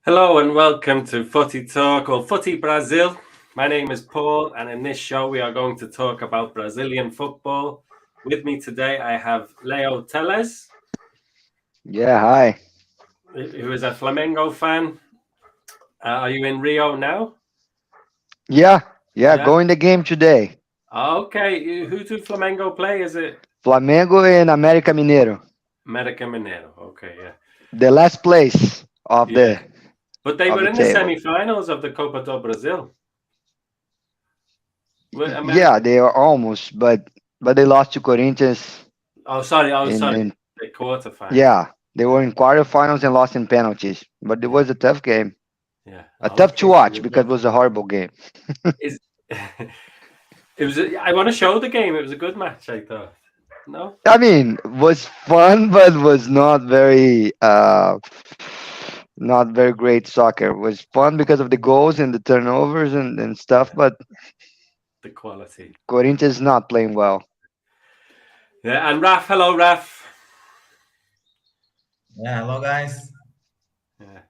Hello and welcome to FootyTalk or Footy Brazil. My name is Paul, and in this show we are going to talk about Brazilian football. With me today I have Leo Teles, Yeah, hi. who is a Flamengo fan. Are you in Rio now? Yeah, yeah, Yeah. going the game today. Okay. Who do Flamengo play? Is it Flamengo and América Mineiro. America Mineiro? Okay, yeah, The last place yeah. But they of were the in the table. semi-finals of the Copa do Brasil. Yeah, America. they are almost, but they lost to Corinthians Oh, sorry. Oh, sorry. in The quarterfinals. yeah, they were in quarterfinals and lost in penalties. But it Yeah, was a tough game. yeah. A Oh, tough to okay. So watch you're because it was a horrible game. is it was. I want to show the game. It was a good match. I thought. No. I mean, was fun, but was not very great soccer. It was fun because of the goals and the turnovers and stuff, Yeah, but the quality. Corinthians not playing well. Yeah, and Raf. Hello, Raf. Yeah, hello guys. Yeah.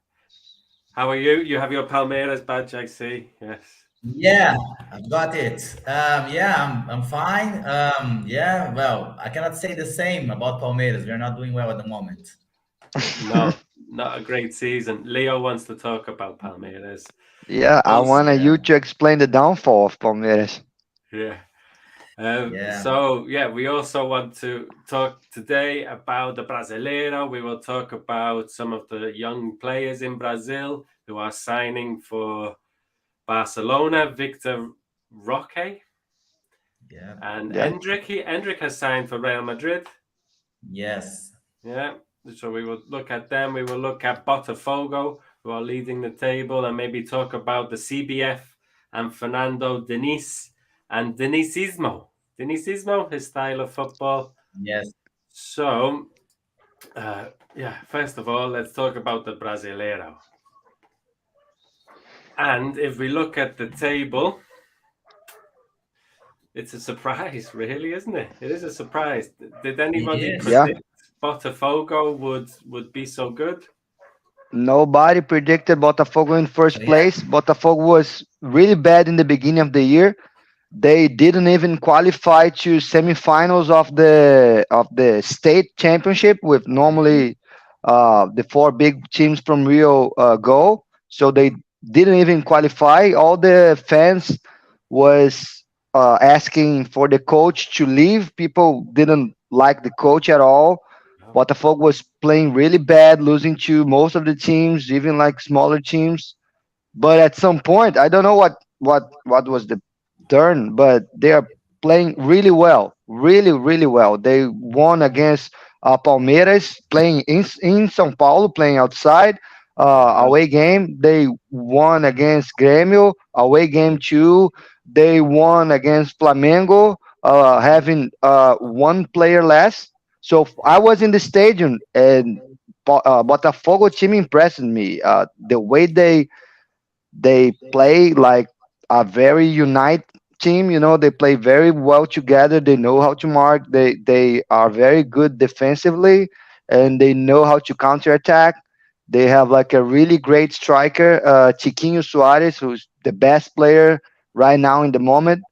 How are you? You have your Palmeiras badge, I see. Yes. Yeah, I've got it. Yeah, I'm fine. Yeah, well, I cannot say the same about Palmeiras. We're not doing well at the moment. No, not a great season. Leo wants to talk about Palmeiras. Yeah, I Also, want Yeah, you to explain the downfall of Palmeiras. yeah. yeah, We also want to talk today about the Brasileiro. We will talk about some of the young players in Brazil who are signing for Barcelona. Victor Roque yeah, and Yeah. Henrique. Henrique has signed for Real Madrid. yes, Yeah. So we will look at them. We will look at Botafogo, who are leading the table, and maybe talk about the CBF and Fernando Diniz and Dinizismo. Dinizismo, his style of football. yes. So, first of all, let's talk about the Brasileiro. And if we look at the table, it's a surprise, really, isn't it? It is a surprise. Did It anybody is. Yeah. predict Botafogo would be so good? Nobody predicted Botafogo in first Yeah, place. Botafogo was really bad in the beginning of the year. They didn't even qualify to semifinals of the state championship with normally the four big teams from Rio go. So they didn't even qualify. All the fans was asking for the coach to leave. People didn't like the coach at all. No. Botafogo was playing really bad, losing to most of the teams, even like smaller teams. But at some point, I don't know what was the turn, but they are playing really well, really well. They won against Palmeiras, playing in São Paulo, playing outside. Yeah. Away game, they won against Gremio. Away game two, they won against Flamengo, having one player less. So I was in the stadium, and Botafogo team impressed me. The way they play like a very unite team. You know, they play very well together. They know how to mark. They are very good defensively, and they know how to counterattack. They have like a really great striker, Chiquinho Soares, who's the best player right now in the moment.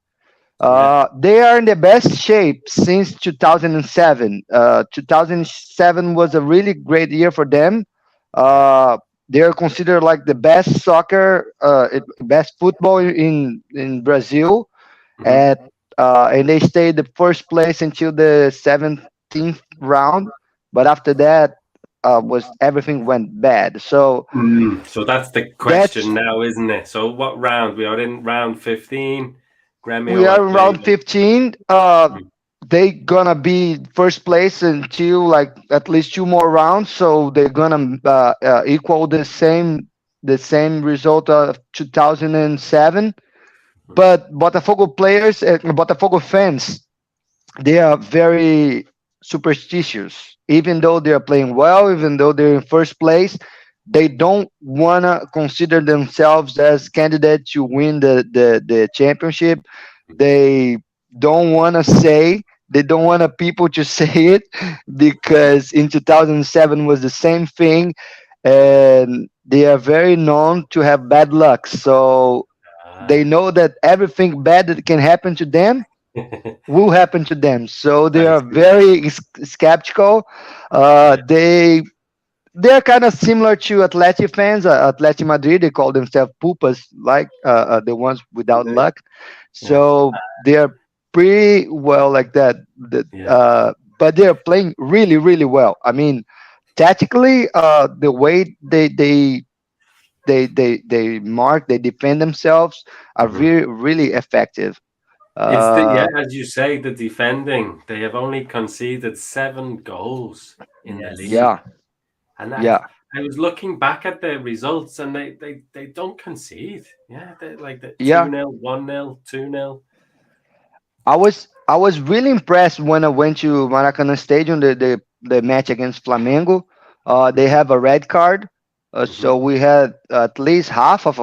Yeah. They are in the best shape since 2007. 2007 was a really great year for them. Yeah. They are considered like the best soccer, best football in Brazil, Mhm. at and they stayed the first place until the 17th round. But after that, was everything went bad. So So that's the that's question now, isn't it? So what round? We are in round 15. we Gremio are are in round playing. 15. They gonna be first place until like at least two more rounds, so they're gonna equal the same result of 2007. But Botafogo players, Botafogo fans, they are very superstitious. Even though they are playing well, even though they're in first place, they don't wanna consider themselves as candidates to win the championship. They don't want to say, they don't want people to say it, because in 2007 was the same thing. and they are very known to have bad luck. So they Ah. know that everything bad that can happen to them will happen to them. So they I are see. very skeptical. Yeah. They're kind of similar to Atleti fans. Atleti Madrid, they call themselves pupas, like the ones Do without they? luck. Yeah. So they're pretty well like that. Yeah. But they're playing really, really well. I mean, tactically, the way they mark, they defend themselves are Mhm. really, really effective. It's the yeah, Uh, as you say, the defending. They have only conceded 7 goals in the Yes. league, yeah, and yeah, I was looking back at their results, and they don't concede. Yeah, they like the yeah. 2-0, 1-0, 2-0. I was really impressed when I went to Maracanã Stadium, the match against Flamengo. They have a red card, so Mm-hmm. we had at least half of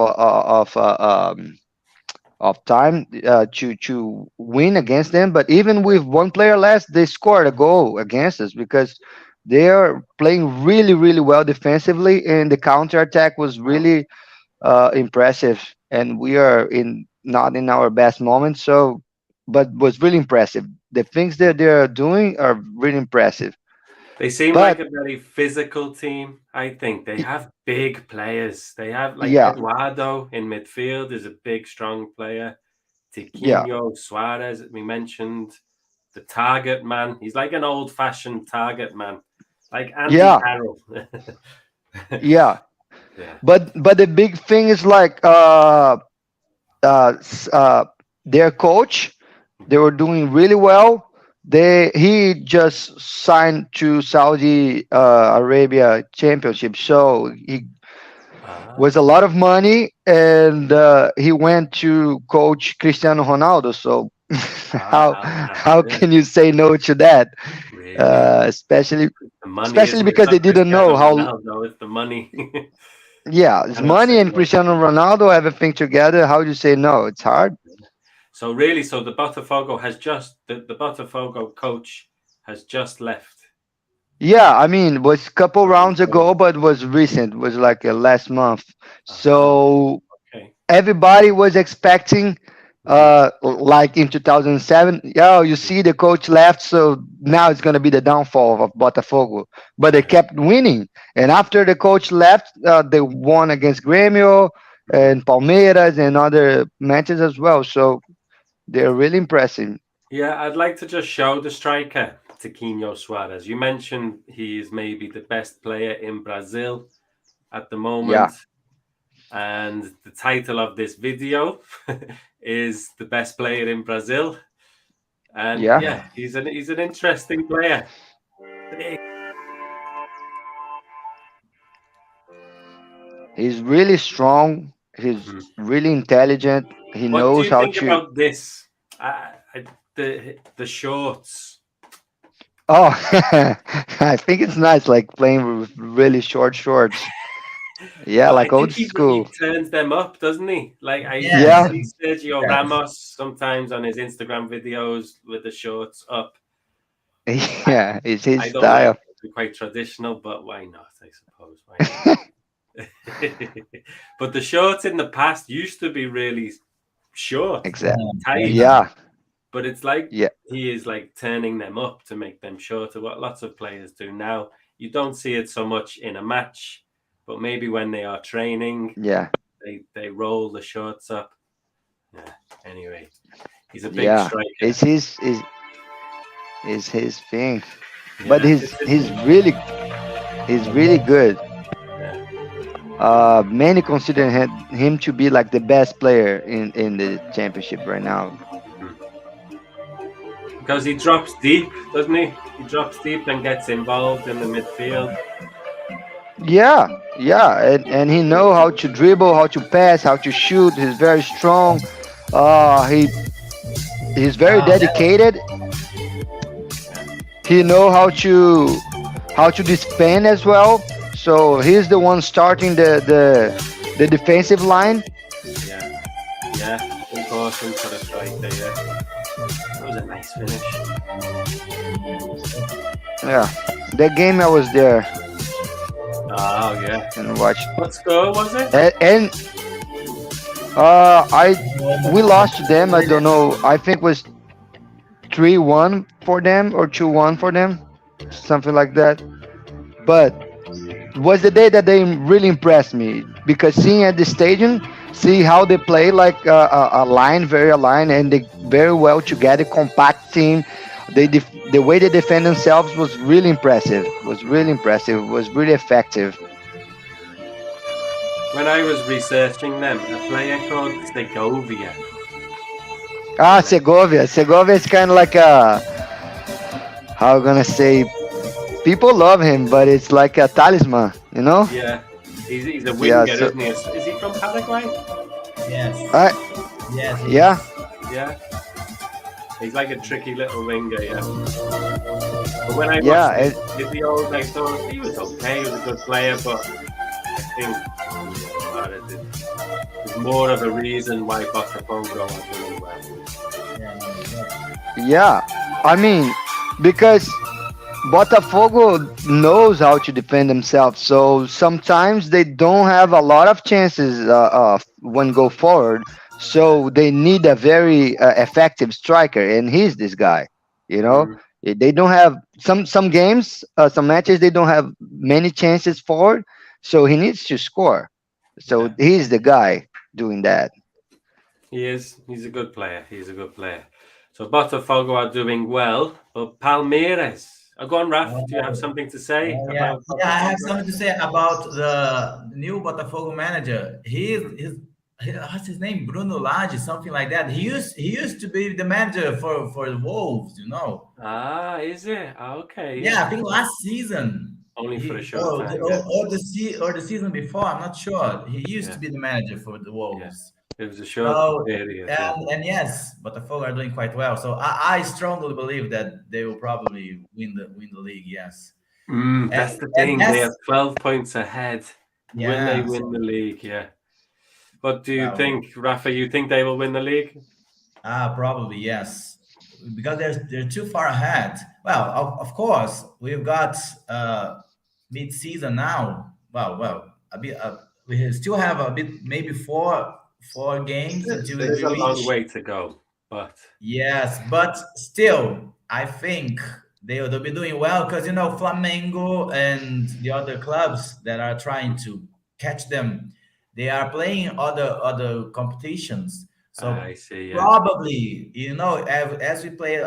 time to win against them. But even with one player less, they scored a goal against us because they are playing really, really well defensively, and the counter attack was really impressive. And we are in not in our best moment, so but was really impressive. The things that they're doing are really impressive. They seem like But a very physical team. I think they y- have big players. They have like yeah, Eduardo in midfield is a big, strong player. yeah, Tiquinho, Suarez, we mentioned the target man. He's like an old-fashioned target man, like Andy yeah, Carroll. yeah. Yeah. But the big thing is like uh, s- uh, their coach. They were doing really well. He just signed to Saudi Arabia Championship, so he was a Ah, lot of money, and he went to coach Cristiano Ronaldo. So how that's how it. can you say no to that? Really? Especially The money, especially isn't it? It's because they not didn't know Cristiano how. Ronaldo, it's the money. Yeah, it's Cannot say money and no. Cristiano Ronaldo everything together. How do you say no? It's hard. So really, so the Botafogo has just the Botafogo coach has just left. Yeah, I mean, it was a couple rounds Okay. ago, but was recent. Was like last month. Ah, So okay. everybody was expecting Mhm. like in 2007, yeah, you see the coach left, so now it's going to be the downfall of Botafogo, but they kept winning, and after the coach left, they won against Gremio Mhm. and Palmeiras and other matches as well, so they're really impressive. Yeah, I'd like to just show the striker, Tiquinho Suarez. You mentioned he is maybe the best player in Brazil at the moment, Yeah, and the title of this video is "The Best Player in Brazil." And yeah, yeah, he's an interesting player. Big. he's really strong, he's Mhm. really intelligent, he What do knows you how think to. about this? The shorts. Oh, I think it's nice, like playing with really short shorts. Yeah, But I like old think he school. turns them up, doesn't he? Like I Yes. Yeah, see Sergio Yes. Ramos sometimes on his Instagram videos with the shorts up. I, yeah, it's his I don't like style. it. It's quite traditional, but why not? I suppose why not? But the shorts in the past used to be really short, Exactly. tight. Yeah. Yeah, But it's like yeah, he is like turning them up to make them shorter. What lots of players do now. You don't see it so much in a match, but maybe when they are training, yeah, they roll the shorts up. Yeah. Anyway, he's a big yeah. striker. It's his thing. But Yeah, he's it's his he's thing. really he's really good. Yeah. Many consider him to be like the best player in the championship right now. Mhm. Because he drops deep, doesn't he? He drops deep and gets involved in the midfield. Yeah, yeah, and he know how to dribble, how to pass, how to shoot. He's very strong. He's very That, dedicated. He know how to defend as well. So he's the one starting the defensive line. Yeah. Yeah. Important for the striker. Yeah. That was a nice finish. Yeah, that game I was there. Oh yeah. and watch. What score was it? And I we lost to them. I don't know. I think it was 3-1 for them or 2-1 for them, something like that. But was the day that they really impressed me because seeing at the stadium, see how they play like a line, very aligned, and they very well together, compact team. The way they defend themselves was really impressive. Was really impressive. Was really effective. When I was researching them, a player called Segovia. Ah, Segovia. Segovia is kind of like a, how I'm gonna say, people love him, but it's like a talisman, you know? Yeah, he's a Yeah. winger, So isn't he? Is he from Paraguay? Yes. I Yes. yeah. Yeah, he's like a tricky little winger. Yeah, but when I Yeah. watched the old, I thought he was okay. He was a good player, but I think there's more of a reason why Botafogo are doing well. Yeah. I mean, because Botafogo knows how to defend themselves, so sometimes they don't have a lot of chances when go forward. So they need a very effective striker, and he's this guy. You know, Mm, they don't have some games, some matches. They don't have many chances forward, so he needs to score. So yeah, he's the guy doing that. he is. He's a good player. He's a good player. So Botafogo are doing well, but Palmeiras. Go on, Raf. Do you have something to say Yeah, about yeah. I have Botafogo? something to say about the new Botafogo manager. What's his name? Bruno Lage, something like that. He used to be the manager for the Wolves. Is it? Okay, Yeah, yeah. I think last season. Only for a He short time, yeah. or the season before. I'm not sure. He used Yeah, to be the manager for the yeah. Wolves. It was a short So period, yeah. and yes, Botafogo are doing quite well. So I strongly believe that they will probably win the league. Yes, That's and, the and thing. They as are 12 points ahead. Will they yeah, win so the league? Yeah. What do you well, think, Rafa? You think they will win the league? probably yes, because they're too far ahead. Well, of course we've got mid-season now. Well, a bit. We still have a bit, maybe four games until There is we a long reach. way to go, but Yes, but still, I think they'll be doing well because Flamengo and the other clubs that are trying to catch them, they are playing other competitions. So I see. Yeah. probably, as we play,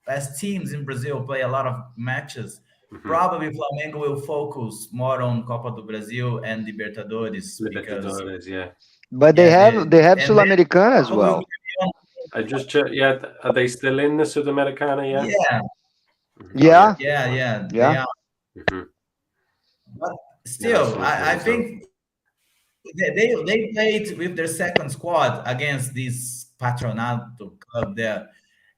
as teams in Brazil play a lot of matches, Hmm. probably Flamengo will focus more on Copa do Brasil and Libertadores because Libertadores. Yeah. But yeah, they have and then Sul-Americana as Botafogo will well. be I just checked. Yeah. Are they still in the Sudamericana? Yeah. yeah. Oh yeah. Yeah. Yeah, they Yeah. are. Hmm. But Yeah. I still, saw I them as well. think they played with their second squad against this Patronato club there.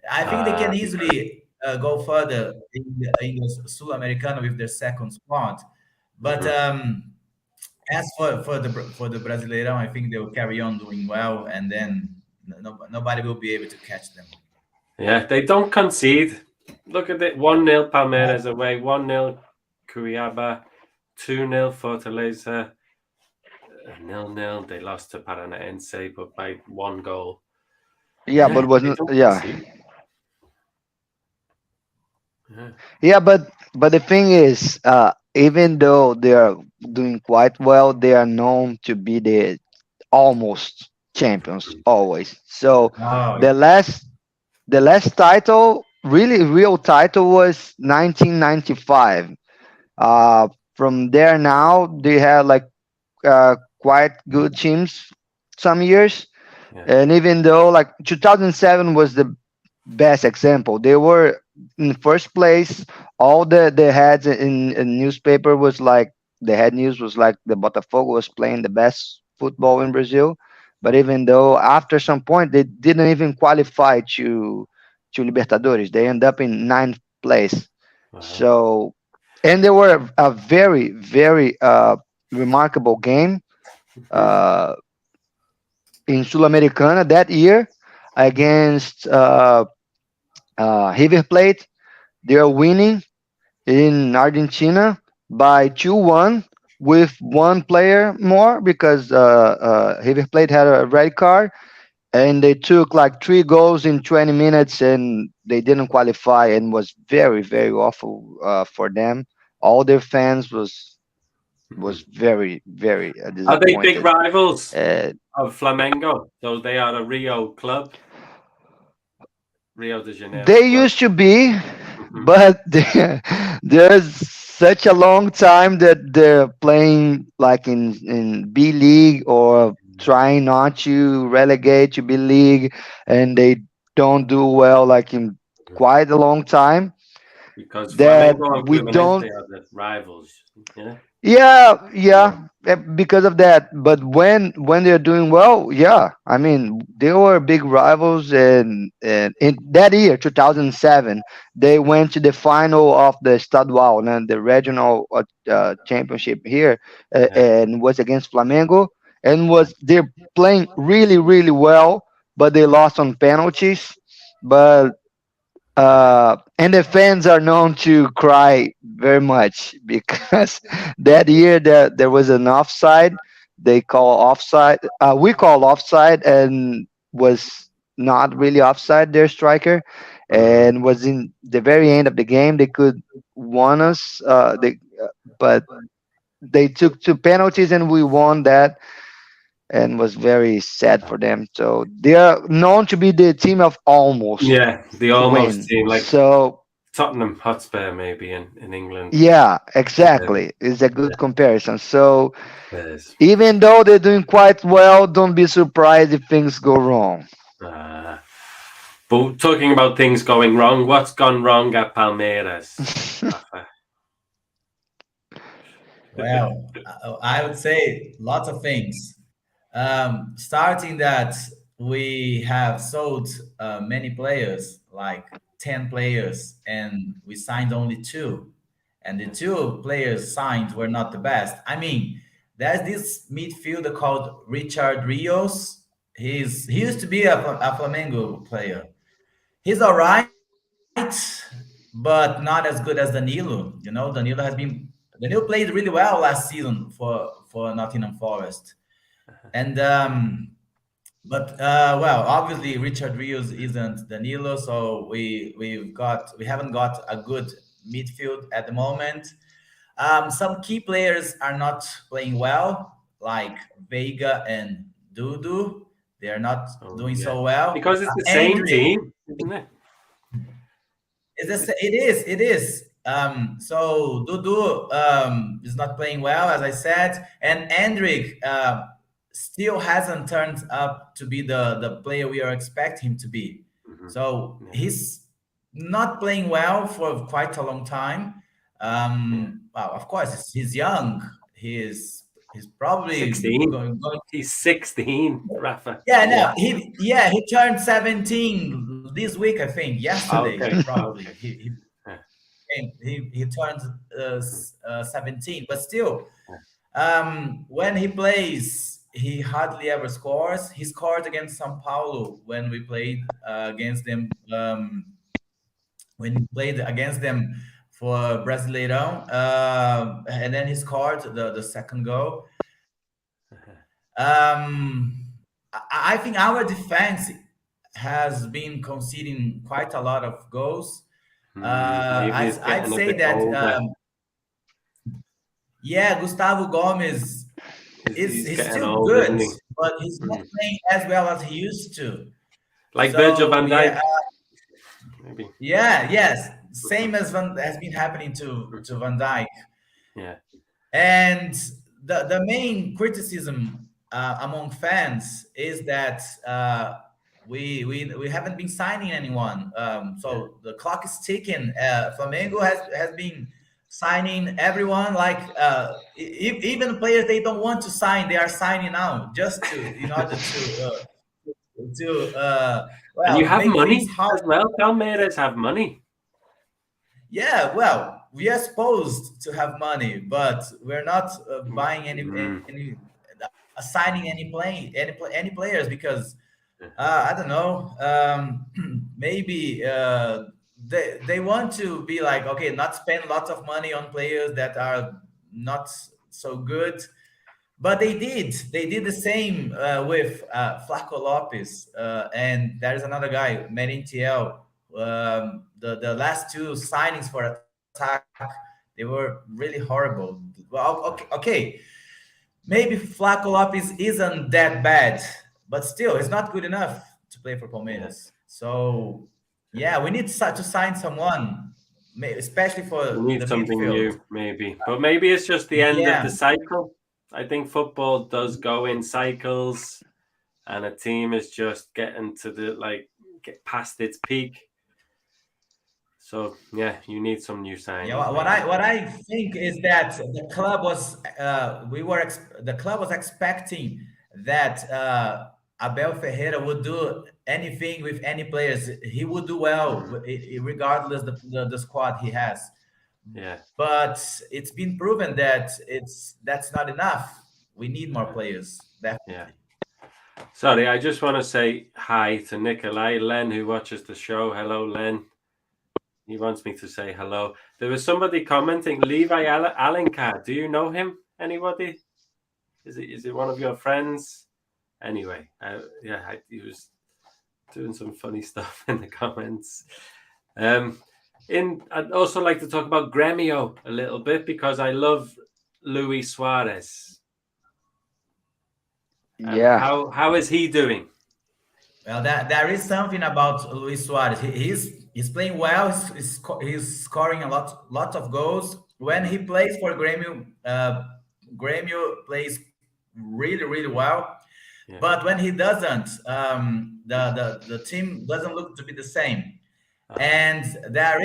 I think they can Okay. easily go further in the Sul-Americana with their second squad. But Hmm. as for the Brasileirão, I think they will carry on doing well, and then nobody will be able to catch them. Yeah. They don't concede. Look at it. 1-0 Palmeiras away. 1-0 Cuiabá. 2-0 Fortaleza. 0-0. They lost to Paranaense, but by one goal. Yeah, Yeah, but they wasn't don't yeah. concede. Yeah. Yeah, but the thing is, even though they are doing quite well, they are known to be the almost champions always. So Oh, the last the last title, really real title, was 1995. Uh, from there now they have like quite good teams some years, Yeah. and even though like 2007 was the best example. They were in first place. All the heads in newspaper was like the head news was like the Botafogo was playing the best football in Brazil. But even though after some point they didn't even qualify to Libertadores, they end up in ninth place. Wow. So and they were a very remarkable game Mhm. uh, in Sul-Americana that year against River Plate. They are winning in Argentina by 2-1. with one player more because River Plate had a red card, and they took like 3 goals in 20 minutes, and they didn't qualify, and was very very awful for them. All their fans was Mhm. very very Are they big disappointed. rivals Uh, of Flamengo? So they are a Rio club, Rio de Janeiro they club. used to be, Mhm. but there's such a long time that they're playing like in B League or trying not to relegate to B League, and they don't do well like in quite a long time Because that Flamengo and we Fluminense don't. are the rivals. Yeah. Yeah, Yeah. because of that. But when they're doing well, yeah, I mean they were big rivals, and in that year, 2007, they went to the final of the Estadual, and the regional championship here, Yeah. and was against Flamengo, and Yeah. was they're playing really really well, but they lost on penalties. But and the fans are known to cry very much because that year there was an offside. They call offside. We call offside, and was not really offside. Their striker, Mhm. and was in the very end of the game. They could won us. But they took 2 penalties, and we won that, and was very sad for them. So they are known to be the team of almost Yeah, the almost win. team like So Tottenham Hotspur maybe in England. yeah, Yeah. exactly. It's a good comparison. So Yes. even though they're doing quite well, don't be surprised if things go wrong. Uh, but talking about things going wrong, what's gone wrong at Palmeiras, Rafa? Well, I would say lots of things. Starting that we have sold many players, like 10 players, and we signed only two. And the two players signed were not the best. I mean, there's this midfielder called Richard Rios. He used to be a Flamengo player. He's all right, but not as good as Danilo. You know, Danilo played really well last season for Nottingham Forest. And but well, obviously Richard Rios isn't Danilo, so we haven't got a good midfield at the moment. Some key players are not playing well, like Veiga and Dudu. They are not Oh doing yeah, so well. because it's the same Hendrik, team, isn't it? it is. So Dudu is not playing well, as I said, and Hendrik still hasn't turned up to be the player we are expecting him to be. Mhm. So Yeah, he's not playing well for quite a long time. yeah. Well, of course, he's young. He's probably 16. going. He's 16, Rafa. Yeah, Yeah. no, he turned 17 this week, I think. Yesterday, Okay. probably Okay. Yeah. he turned 17, but still, Yeah. when he plays, he hardly ever scores. He scored against São Paulo when we played against them. When he played against them for Brasileirão, and then he scored the second goal. I think our defense has been conceding quite a lot of goals. Maybe he's I'd getting a say bit that older. yeah, Gustavo Gomes He's he's getting still old, isn't good, he? but he's not Mhm. playing as well as he used to. Like Virgil So van yeah, Dijk, maybe. yes, Mhm. same as has been happening to Van Dijk. Yeah. And the main criticism among fans is that we haven't been signing anyone. Yeah. So the clock is ticking. Flamengo has been signing everyone, like even players they don't want to sign, they are signing now just to in order to And you well have make things money hard. as well. Palmeiras have money. Yeah, well, we are supposed to have money, but we're not buying Mm. any assigning any players because I don't know. Maybe they want to be like, okay, not spend lots of money on players that are not so good. But they did the same with Flaco Lopez, and there's another guy, Merentiel. The last two signings for attack, they were really horrible. Well, okay. Maybe Flaco Lopez isn't that bad, but still, it's not good enough to play for Yeah. Palmeiras. So, yeah, we need to sign someone, especially for We need the something midfield. new, maybe. But maybe it's just the end of Yeah, the cycle. I think football does go in cycles, and a team is just getting to get past its peak. So yeah, you need some new signings. yeah. What I think is that the club was the club was expecting that Abel Ferreira would do anything with any players. He would do well regardless the squad he has. Yeah, But it's been proven that that's not enough. We need more players, yeah. definitely. Sorry, I just want to say hi to Nikolai Len, who watches the show. Hello, Len. He wants me to say hello. There was somebody commenting, Levi Alencar. Do you know him? Anybody? Is it one of your friends? Anyway, he was doing some funny stuff in the comments. I'd also like to talk about Gremio a little bit because I love Luis Suarez. And Yeah. how is he doing? Well, there is something about Luis Suarez. He's playing well. He's scoring a lot of goals. When he plays for Grêmio, Grêmio plays really well. Yeah. But when he doesn't, the team doesn't look to be the same. And there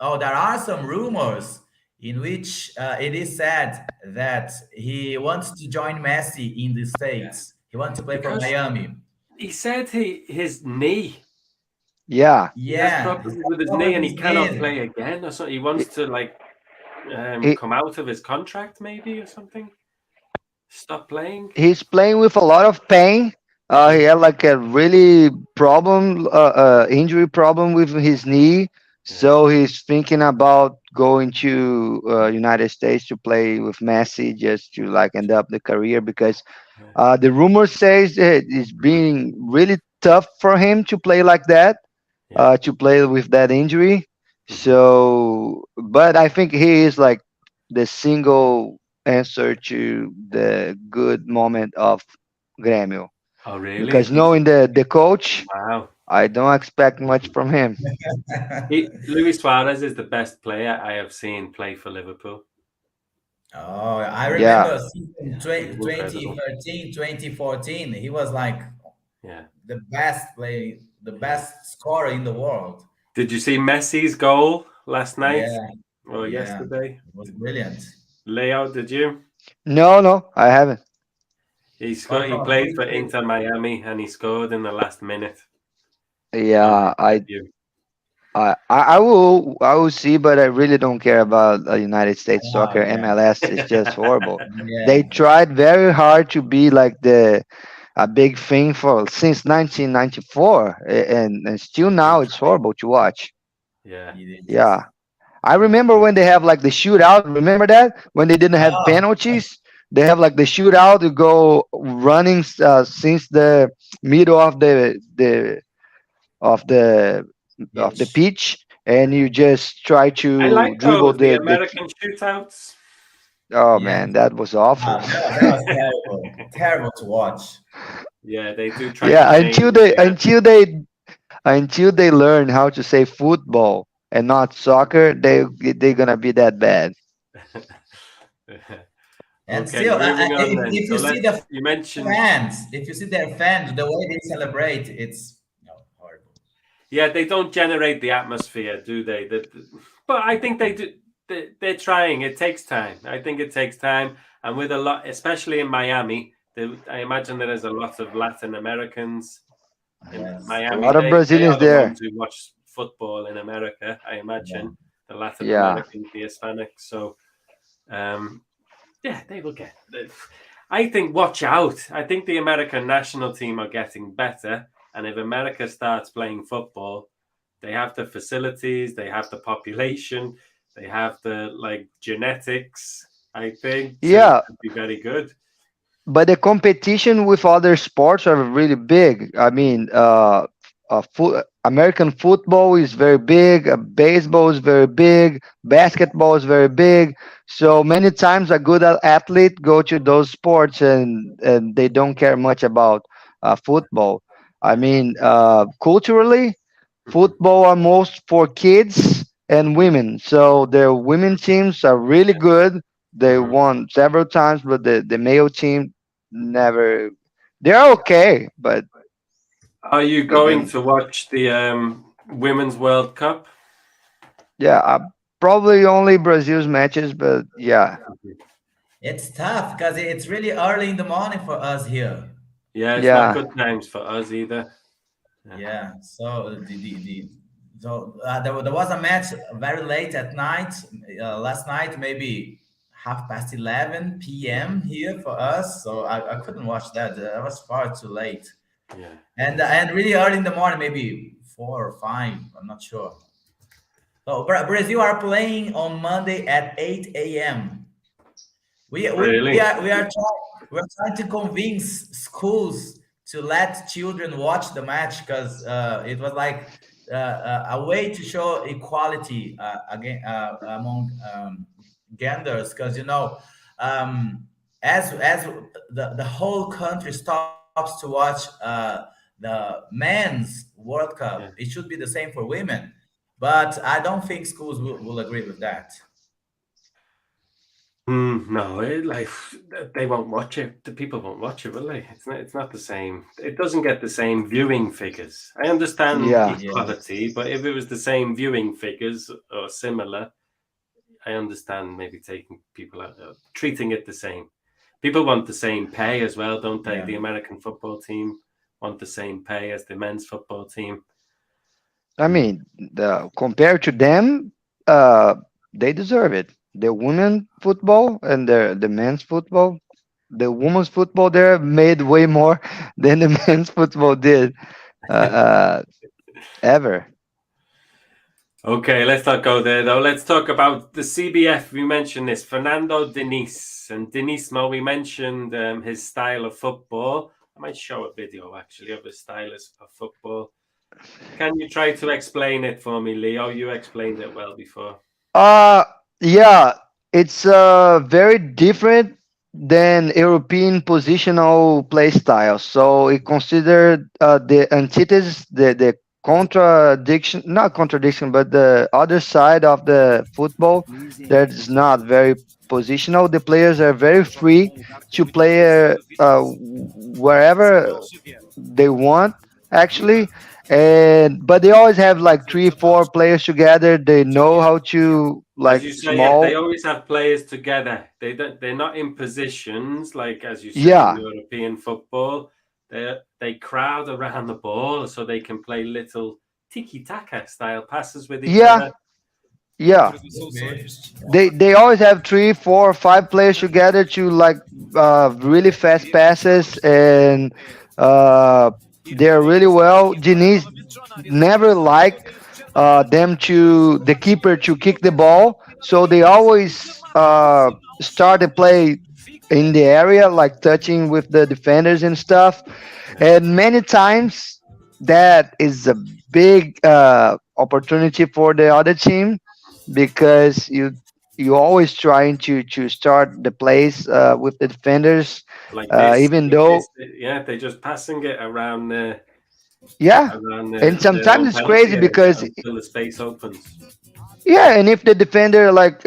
are some rumors in which it is said that he wants to join Messi in the States. He wants to play for Because Miami. he said his knee. Yeah. He has Yeah, problems with his problem knee and with he his cannot knee. play again or something. He wants to He, come out of his contract maybe or something. Stop playing. he's playing with a lot of pain. He had like a really injury problem with his knee. Yeah. So he's thinking about going to United States to play with Messi, just to like end up the career, because Yeah. the rumor says that it's being really tough for him to play like that, Yeah. to play with that injury. Mhm. So, but I think he is like the single answer to the good moment of Grêmio, Oh really? because knowing the coach, Wow. I don't expect much from him. Luis Suarez is the best player I have seen play for Liverpool. Oh, I Yeah, remember season Yeah, he's incredible. 2013, 2014. He was like Yeah. the best scorer in the world. Did you see Messi's goal last night Yeah, or yeah, yesterday? it was brilliant. Leo, did you? no, I haven't. He Scored scored. He from played free for kick. Inter Miami and he scored in the last minute on his Yeah, debut. I will see, but I really don't care about United States Oh, soccer. yeah, MLS is just horrible. They yeah. tried very hard to be like the a big thing for since 1994, and still They now it's tried. horrible to watch. Yeah. It is. Yeah, I remember when they have like the shootout. Remember that when they didn't have Oh, penalties, they have like the shootout to go running since the middle of the of the Hitch. pitch, and you just try I to like dribble those, the the American shootouts. oh Yeah. man, that was awful. That was terrible. Terrible to watch. Yeah, they do try to Yeah, change until they learn how to say football and not soccer, they're gonna be that bad. the. And Okay, still, moving on then. if So you see the you mentioned, fans, if you see their fans, the way they celebrate, it's horrible. yeah, they don't generate the atmosphere, do they? But I think they do. They're trying. It takes time. I think it takes time, and with a lot, especially in Miami, I imagine there is a lot of Latin Americans in Yes. A Miami. lot of They Brazilians are the there. ones who watch football in America. I Yeah. imagine the Latin Yeah, Americans, the Hispanics. So, yeah, they will get. I think watch out. I think the American national team are getting better, and if America starts playing football, they have the facilities, they have the population, they have the genetics. I think two Yeah, could be very good. but the competition with other sports are really big. I mean, American football is very big. Baseball is very big. Basketball is very big. So many times a good athlete go to those sports and they don't care much about football. I Yeah. mean, culturally, Mhm. football are most for kids and women. So their women teams are really good. They Mhm. won several times, but the male team never. They're okay, but Are you they going don't. to watch the Women's World Cup? Yeah, probably only Brazil's matches, but yeah, It's tough because it's really early in the morning for us here. Yeah, it's not yeah. good times for us either. Yeah. Yeah. So there was a match very late at night last night, maybe 11:30 p.m. here for us. So I couldn't watch that. That was far too late. Yeah. And really early in the morning, maybe 4 or 5. I'm not sure. So Brazil are playing on Monday at 8 a.m. Really? We are trying to convince schools to let children watch the match because it was like a way to show equality again among genders. Because um, as the whole country stops to watch the men's World Cup, Yeah. it should be the same for women. But I don't think schools will agree with that. No, they won't watch it. The people won't watch it, will they? It's not. It's not the same. It doesn't get the same viewing figures. I understand Yeah, Yes. equality, but if it was the same viewing figures or similar, I understand maybe taking people out, treating it the same. People want the same pay as well, don't they? Yeah. The American football team want the same pay as the men's football team. I Mm. mean, compared to them, uh, they deserve it. The women football and the men's football, the women's football there made way more than the men's football did ever. Okay, let's not go there though. Let's talk about the CBF. We mentioned this Fernando Diniz and Dinismo. We mentioned his style of football. I might show a video actually of his style of football. Can you try to explain it for me, Leo? You explained it well before. Uh yeah, it's very different than European positional play style. So it considered the antithesis, the contradiction, not contradiction, but the other side of the football that is not very positional. The players are very free to play wherever they want actually, and but they always have like 3 4 players together. They know how to As like you say, yeah, they small. always have players together. They're not in positions like as you say in Yeah, European football. They crowd around the ball so they can play little tiki taka style passes with each yeah, other. yeah. Okay. They always have 3 4 5 players together to like really fast passes, and uh they're really well. Diniz never like them to the keeper to kick the ball, so they always start the play in the area, like touching with the defenders and stuff. And many times that is a big opportunity for the other team because you always trying to start the plays with the defenders, even Like though this. Yeah, they're just passing it around yeah, and their sometimes own it's crazy penalty area because until the space opens. yeah, and if the defender like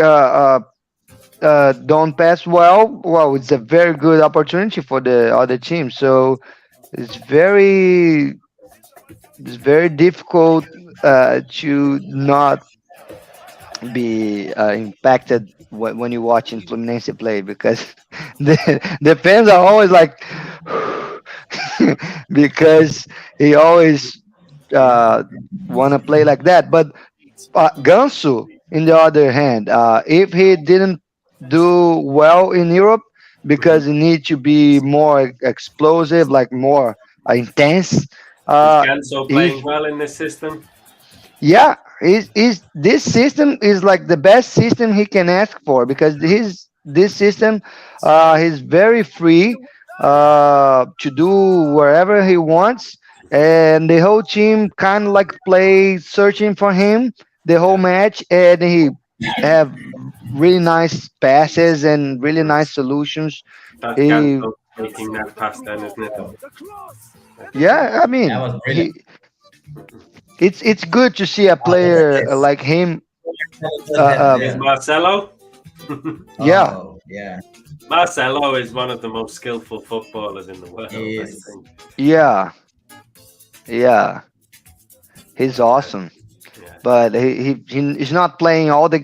don't pass well, it's a very good opportunity for the other team. So it's very it's very difficult to not be impacted when you're watching Fluminense play because the fans are always like because he always uh, want to play like that. But Gansu, in the other hand, if he didn't do well in Europe because Mhm. he need to be more explosive, like more intense, Is uh, Ganso he's playing well in this system? yeah, is this system is like the best system he can ask for because this system, he's very free to do wherever he wants, and the whole team kind of like play searching for him the whole Yeah, match, and he have really nice passes and really nice solutions. that's He, Ganso making that pass then, isn't it? That's yeah, I That mean, was brilliant. it's good to see a Look at player this. like him. Uh, Head Is there. Marcelo? yeah, Oh, yeah. Marcelo is one of the most skillful footballers in the world, He I is. think. yeah, yeah, he's awesome. Yeah, But he's not playing all the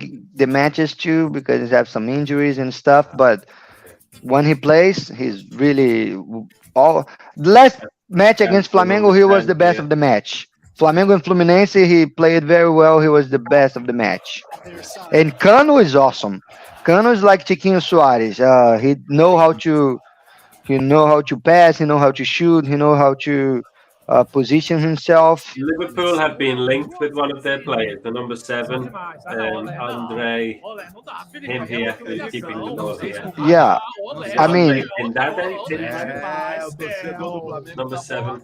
matches too because he has some injuries and stuff. But yeah. when he plays, he's really all. The last match against Ganso Flamengo, number he was 10, the best yeah. of the match. Flamengo and Fluminense, he played very well. He was the best of the match. And Cano is awesome. Cano is like Chiquinho Soares. He know how to pass. He know how to shoot. He know how to position himself. Liverpool have been linked with one of their players, the number 7, Andre, him here, who's keeping the ball here. Yeah, Is it I Andre mean, Pindade? Number 7.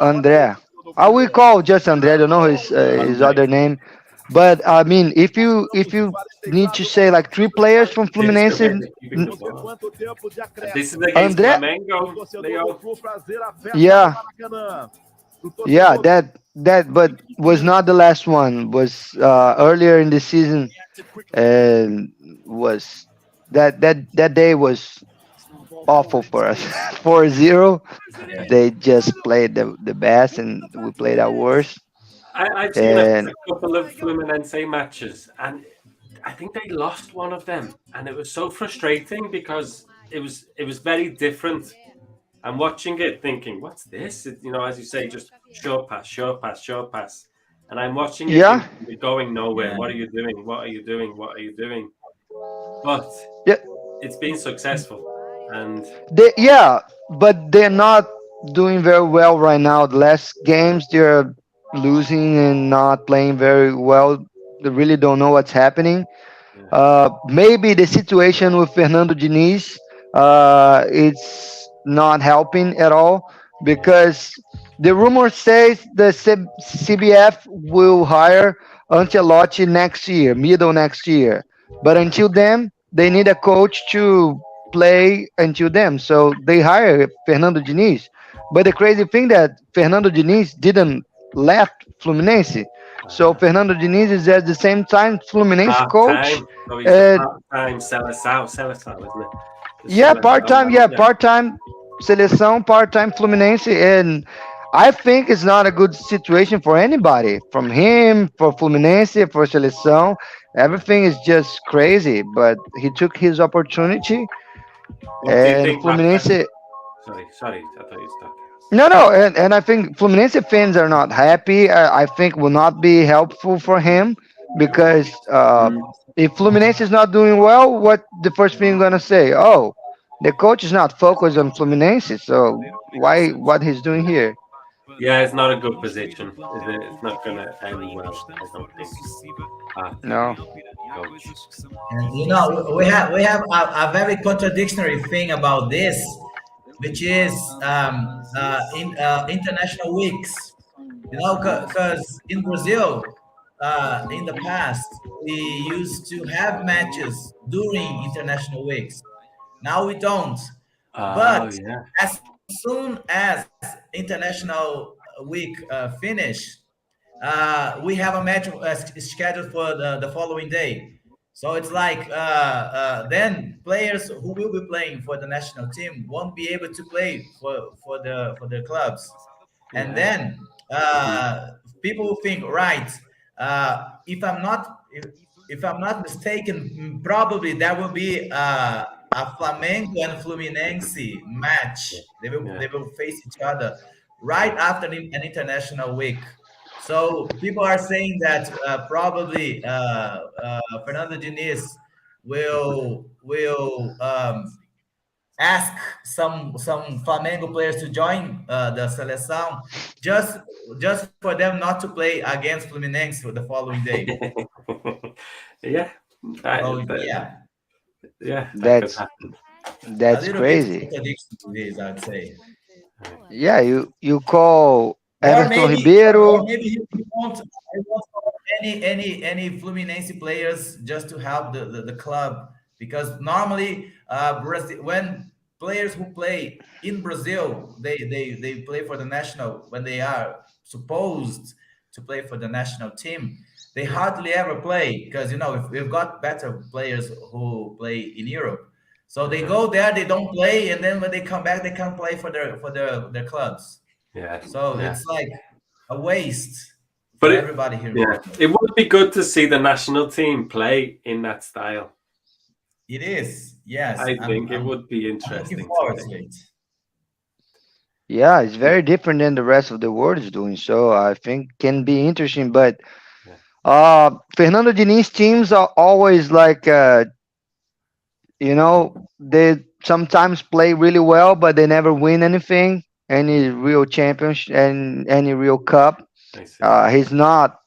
André. I will call just André. I don't know his Andre. other name, but I mean, if you need to say like three players from It's the Fluminense, way they're keeping the ball. This is against André. Flamengo, Leo. Yeah, yeah. That, but was not the last one. Was earlier in the season, and was that day was awful for us. 4-0. Yeah. They just played the best, and we played our worst. I've seen And a couple of Fluminense matches, and I think they lost one of them, and it was so frustrating because it was very different. I'm watching it thinking, "What's this?" As you say, just short pass, short pass, short pass, and I'm watching it yeah, thinking, "You're going nowhere. Yeah. What are you doing? What are you doing? What are you doing?" But yeah. it's been successful, and Yeah, but they're not doing very well right now. The last games they're losing and not playing very well. They really don't know what's happening. yeah, Maybe the situation with Fernando Diniz, it's not helping at all because the rumor says the CBF will hire Ancelotti next year, middle next year. But until then, they need a coach to play until then. So they hire Fernando Diniz. But the crazy thing that Fernando Diniz didn't left Fluminense. So uh, Fernando Diniz is at the same time Fluminense part coach. time. So he's the Uh, part time Seleção, isn't it? The yeah, part Seleção time. Yeah, manager. part time Seleção, part time Fluminense, and I think it's not a good situation for anybody. From him, for Fluminense, for Seleção, everything is just crazy. But he took his opportunity, What do you and think, Rafa? Fluminense. Sorry, I thought you stopped. No, no, and I think Fluminense fans are not happy. I think will not be helpful for him because Mm. if Fluminense is not doing well, what the first thing gonna say? Oh, the coach is not focused on Fluminense, so why what he's doing here? Yeah, it's not a good position, is it? It's not going to end well, I don't think. No. Coach. And we have a very contradictory thing about this, which is international weeks. Because in Brazil, in the past, we used to have matches during international weeks. Now we don't. Oh, But yeah. as soon as international week finish, we have a match scheduled for the following day. So it's like then players who will be playing for the national team won't be able to play for their clubs, and Yeah. then Mhm. people will think, right? If I'm not mistaken, probably there will be a Flamengo and Fluminense Yeah. match. They will Yeah. they will face each other right after an international week. So people are saying that probably Fernando Diniz will ask some Flamengo players to join the seleção just just for them not to play against Fluminense for the following day. Yeah. So That, that, yeah, Yeah, that could That's happen. A that's little bit crazy. contradiction to this, I'd say. Yeah, you call Or Everton maybe, or Ribeiro. maybe he won't any Fluminense players just to help the club because normally Brazil, when players who play in Brazil they play for the national when they are supposed to play for the national team they Yeah, hardly ever play because if we've got better players who play in Europe so they uh-huh. go there they don't play and then when they come back they can't play for their clubs Yeah, so yeah. it's like a waste But for it, everybody here in yeah, Brazil. it would be good to see the national team play in that style. It is, yes. I I'm think it I'm would be I'm looking interesting to forward see. to it. Yeah, it's very different than the rest of the world is doing. So I think can be interesting. But Yeah. Fernando Diniz teams are always like they sometimes play really well, but they never win anything, any real championship and any real cup. I see. He's not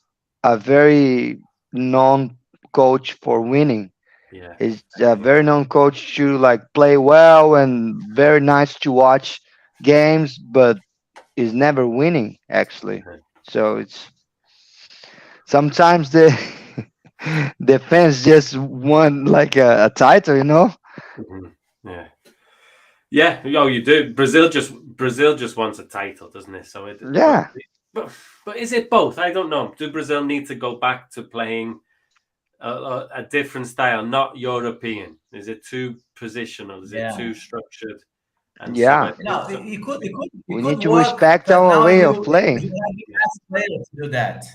a very known coach for winning. Yeah, He's a exactly. very known coach to like play well and very nice to watch games, but is never winning actually. Uh-huh. So it's sometimes the the fans just want like a title, you know? Mhm. Yeah. Yeah, oh, you do. Brazil just wants a title, doesn't it? So it, Yeah, but but is it both? I don't know. Do Brazil need to go back to playing a different style, not European? Is it too positional? Is it Yeah. too structured? And so yeah. so We It need could to work respect because our now way you of you playing. have the yeah, best players to do that.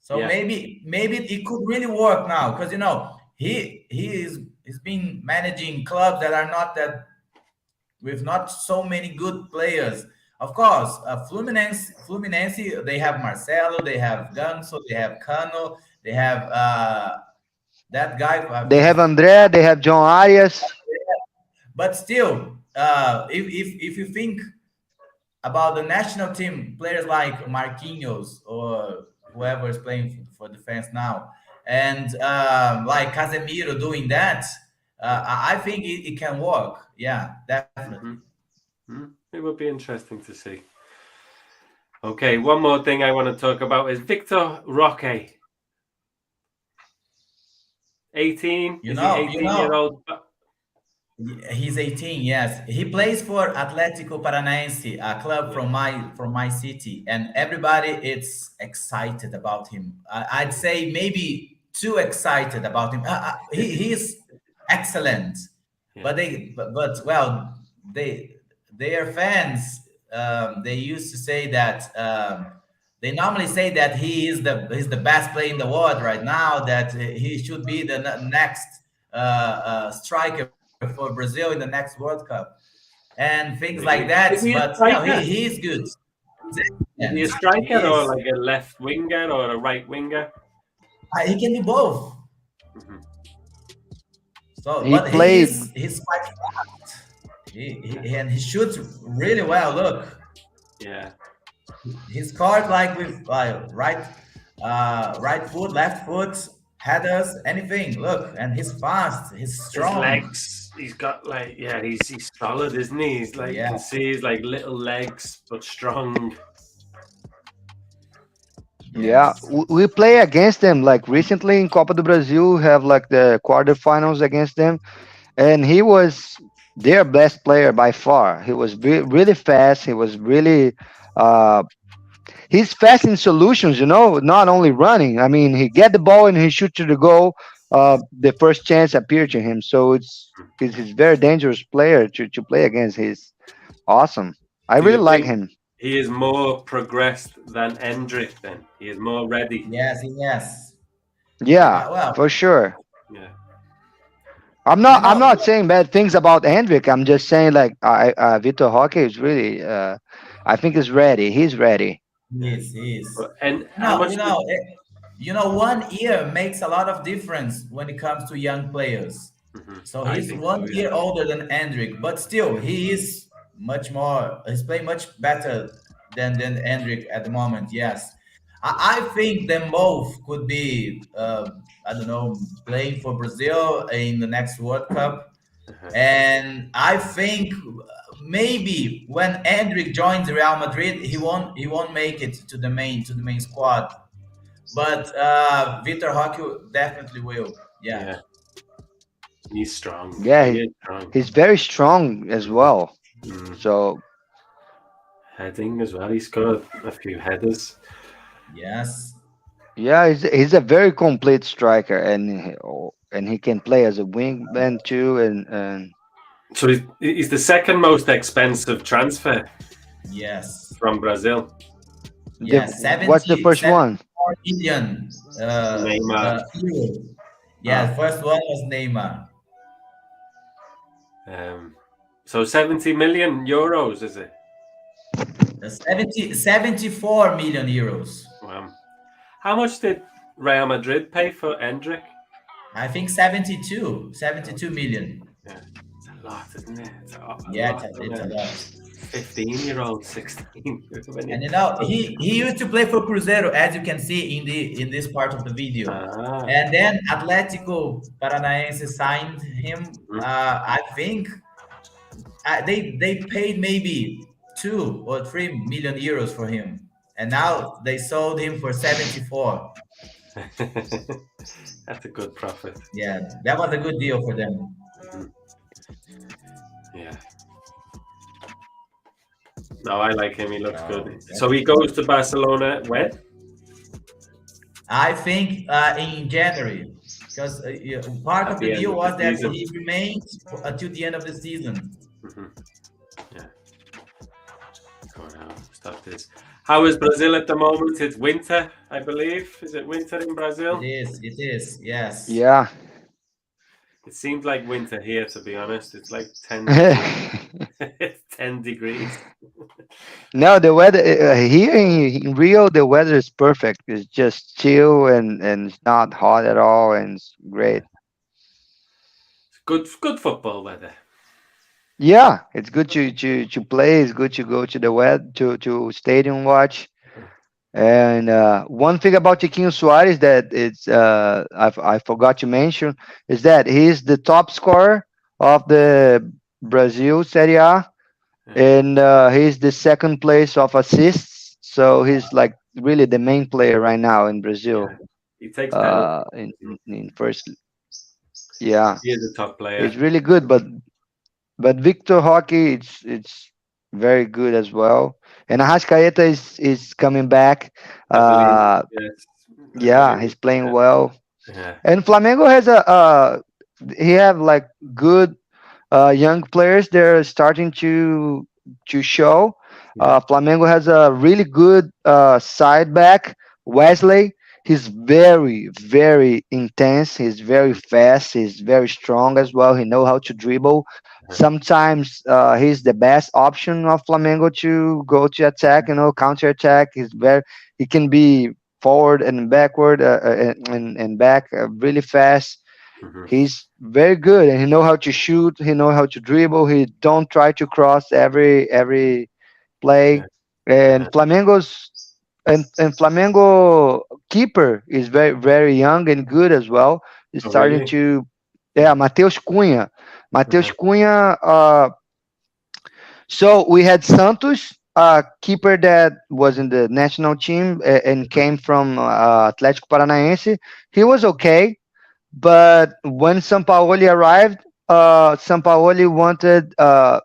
So yeah, maybe it could really work now because he's been managing clubs that are not that with not so many good players. Of course, Fluminense, they have Marcelo, they have Ganso, they have Cano, they have that guy. They have André, they have John Arias. But still, if you think about the national team, players like Marquinhos or mhm, whoever is playing for defense now, and like Casemiro doing that, I think it can work. Yeah, definitely. mhm, mhm. It would be interesting to see. Okay, one more thing I want to talk about is Victor Roque. 18? You Is he know, you 18-year know, old? he's 18. Yes, he plays for Atlético Paranaense, a club Yeah, from my city, and everybody is excited about him. I'd yeah, say maybe too excited about him. He's excellent, yeah. but well, their fans they used to say that they normally say that he's the best player in the world right now. That he should be the next striker for Brazil in the next World Cup and things like that. Is he But a he striker? is good. He's Is he excellent. a He striker or is. like a left winger or a right winger? He can do both. Mhm. So, He but played he's quite fast. And he shoots really well. Look, Yeah. he scored like with right foot, left foot, headers, anything. Look, and he's fast. He's His strong. legs, he's got like, yeah, he's solid, isn't he? He's like, you Yeah. can see he's like little legs, but strong. Yeah, Yes. we play against them like recently in Copa do Brasil. Have like the quarterfinals against them, and he was their best player by far. He was really fast. He was really uh, he's fast in solutions. Not only running. I mean, he get the ball and he shoot to the goal. The first chance appeared to him, so he's very dangerous player to play against. He's awesome. I Do really you like think him. he is more progressed than Hendrick then? He is more ready. Yes. Yes. Yeah, Well, for sure. Yeah. I'm you not. I'm know, not saying bad things about Hendrick. I'm just saying like Vitor Roque is really. I think he's ready. He's ready. Yeah. he is. And You how know, much you did know, eh, 1 year makes a lot of difference when it comes to young players. So I he's think one so, yeah. year older than Hendrik, but still he is much more. He's playing much better than Hendrik at the moment. Yes, I think them both could be, I don't know, playing for Brazil in the next World Cup. Uh-huh. And I think maybe when Hendrik joins Real Madrid, he won't make it to the main squad. But Vitor Roque definitely will. Yeah. Yeah, he's strong. Yeah, He is strong. he's very strong as well. Mm. So Heading as well. He scored a few headers. Yes. yeah, he's a very complete striker, and he can play as a wingman too. And So he's the second most expensive transfer Yes. from Brazil. Yeah. what's the 70, first one? 74 million Neymar. euro. Yeah. Ah. The first one was Neymar. So 70 million euros, is it? 74 million euros. Wow. How much did Real Madrid pay for Hendrik? I think 72 million. Yeah, it's a lot, isn't it? It's a Yeah, lot. it's a lot. 15-year-old, 16. And he used to play for Cruzeiro, as you can see in this part of the video. Ah. And then Atlético Paranaense signed him. I think they paid maybe 2 or 3 million euros for him, and now they sold him for 74. That's a good profit. Yeah, that was a good deal for them. Yeah. No, I like him. He looks good. Yeah. So he goes to Barcelona when? I think in January, because part At of the the end deal of was the that season. he remained until the end of the season. Yeah. Go now. Stop this. How is Brazil at the moment? It's winter, I believe. Is it winter in Brazil? It is, yes. Yeah. It seems like winter here, to be honest. It's like 10 degrees. It's 10 degrees. No, the weather here in Rio, the weather is perfect. It's just chill and it's not hot at all, and it's great. Good football weather. Yeah, it's good to play. It's good to go to the to stadium watch. And one thing about Chiquinho Soares that I forgot to mention is that he's the top scorer of the Brazil Serie A, and he's the second place of assists. So he's like really the main player right now in Brazil. Yeah. He takes penalties. In first, yeah, He is a top player. he's really good. But Victor Hockey, it's very good as well. And Arrascaeta is coming back. I believe, yes. Yeah, he's playing well. Yeah. And Flamengo has he have like good young players. They're starting to show. Flamengo has a really good side back, Wesley. He's very very intense. He's very fast. He's very strong as well. He know how to dribble. Sometimes he's the best option of Flamengo to go to attack. Counter attack. He can be forward and backward and back really fast. He's very good, and he know how to shoot. He know how to dribble. He don't try to cross every play. And Flamengo keeper is very very young and good as well. He's starting Really? to, yeah, Mateus Cunha. Mateus Cunha. So we had Santos, keeper that was in the national team and came from Atlético Paranaense. He was okay, but when Sampaoli arrived, Sampaoli wanted a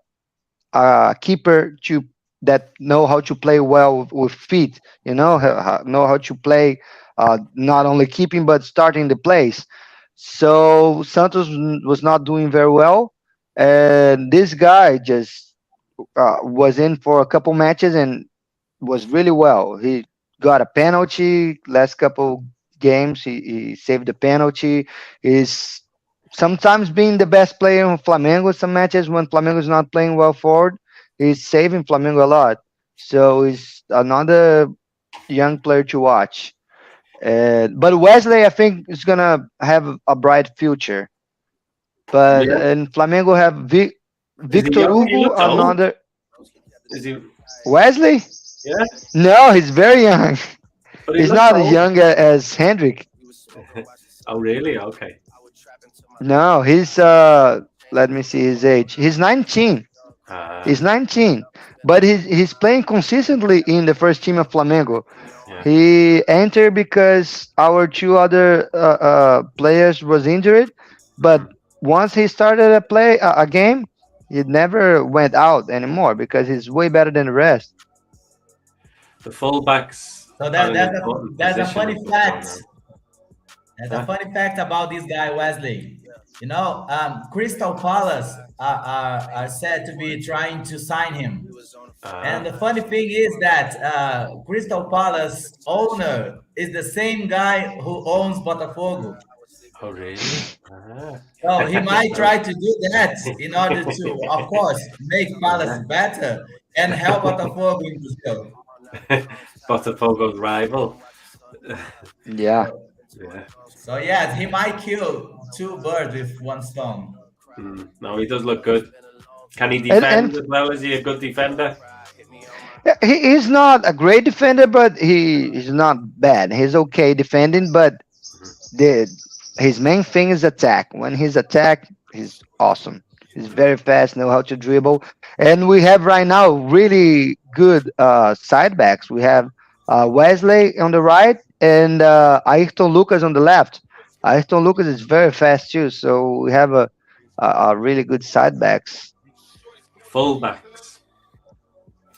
keeper that know how to play well with feet. Know how to play, not only keeping but starting the plays. So Santos was not doing very well, and this guy just was in for a couple matches and was really well. He got a penalty last couple games. He saved the penalty. He's sometimes being the best player in Flamengo. Some matches when Flamengo is not playing well forward, he's saving Flamengo a lot. So he's another young player to watch. But Wesley, I think, is gonna have a bright future. But Yeah. in Flamengo have Is he Victor young? He Hugo, looks old. another Is he? Wesley. Yeah. No, he's very young. But he He's looks not as old. young as Hendrick. Oh, really? Okay. No, he's let me see his age. He's 19. Uh, He's 19, but he's playing consistently in the first team of Flamengo. yeah. He entered because our two other players was injured, but Mhm. once he started a game, he never went out anymore because he's way better than the rest. The fullbacks So are that, an important that's a position funny in football fact. now. There's a Huh? funny fact about this guy Wesley. Crystal Palace are said to be trying to sign him. And Ah, the funny thing is that Crystal Palace owner is the same guy who owns Botafogo. oh, really? Ah. So he might So, try to do that in order to, of course, make Palace yeah. better and help Botafogo in Brazil. Botafogo's rival. Yeah, So, Yeah. so yes, he might kill two birds with one stone. No, he does look good. Can he and defend as well? Is he a good defender? yeah, he's not a great defender, but he's not bad. He's okay defending, but the his main thing is attack. When he's attack, he's awesome. He's very fast, know how to dribble, and we have right now really good side backs. We have Wesley on the right and Ayrton Lucas on the left. Ayrton Lucas is very fast too, so we have a really good side backs. Fullbacks,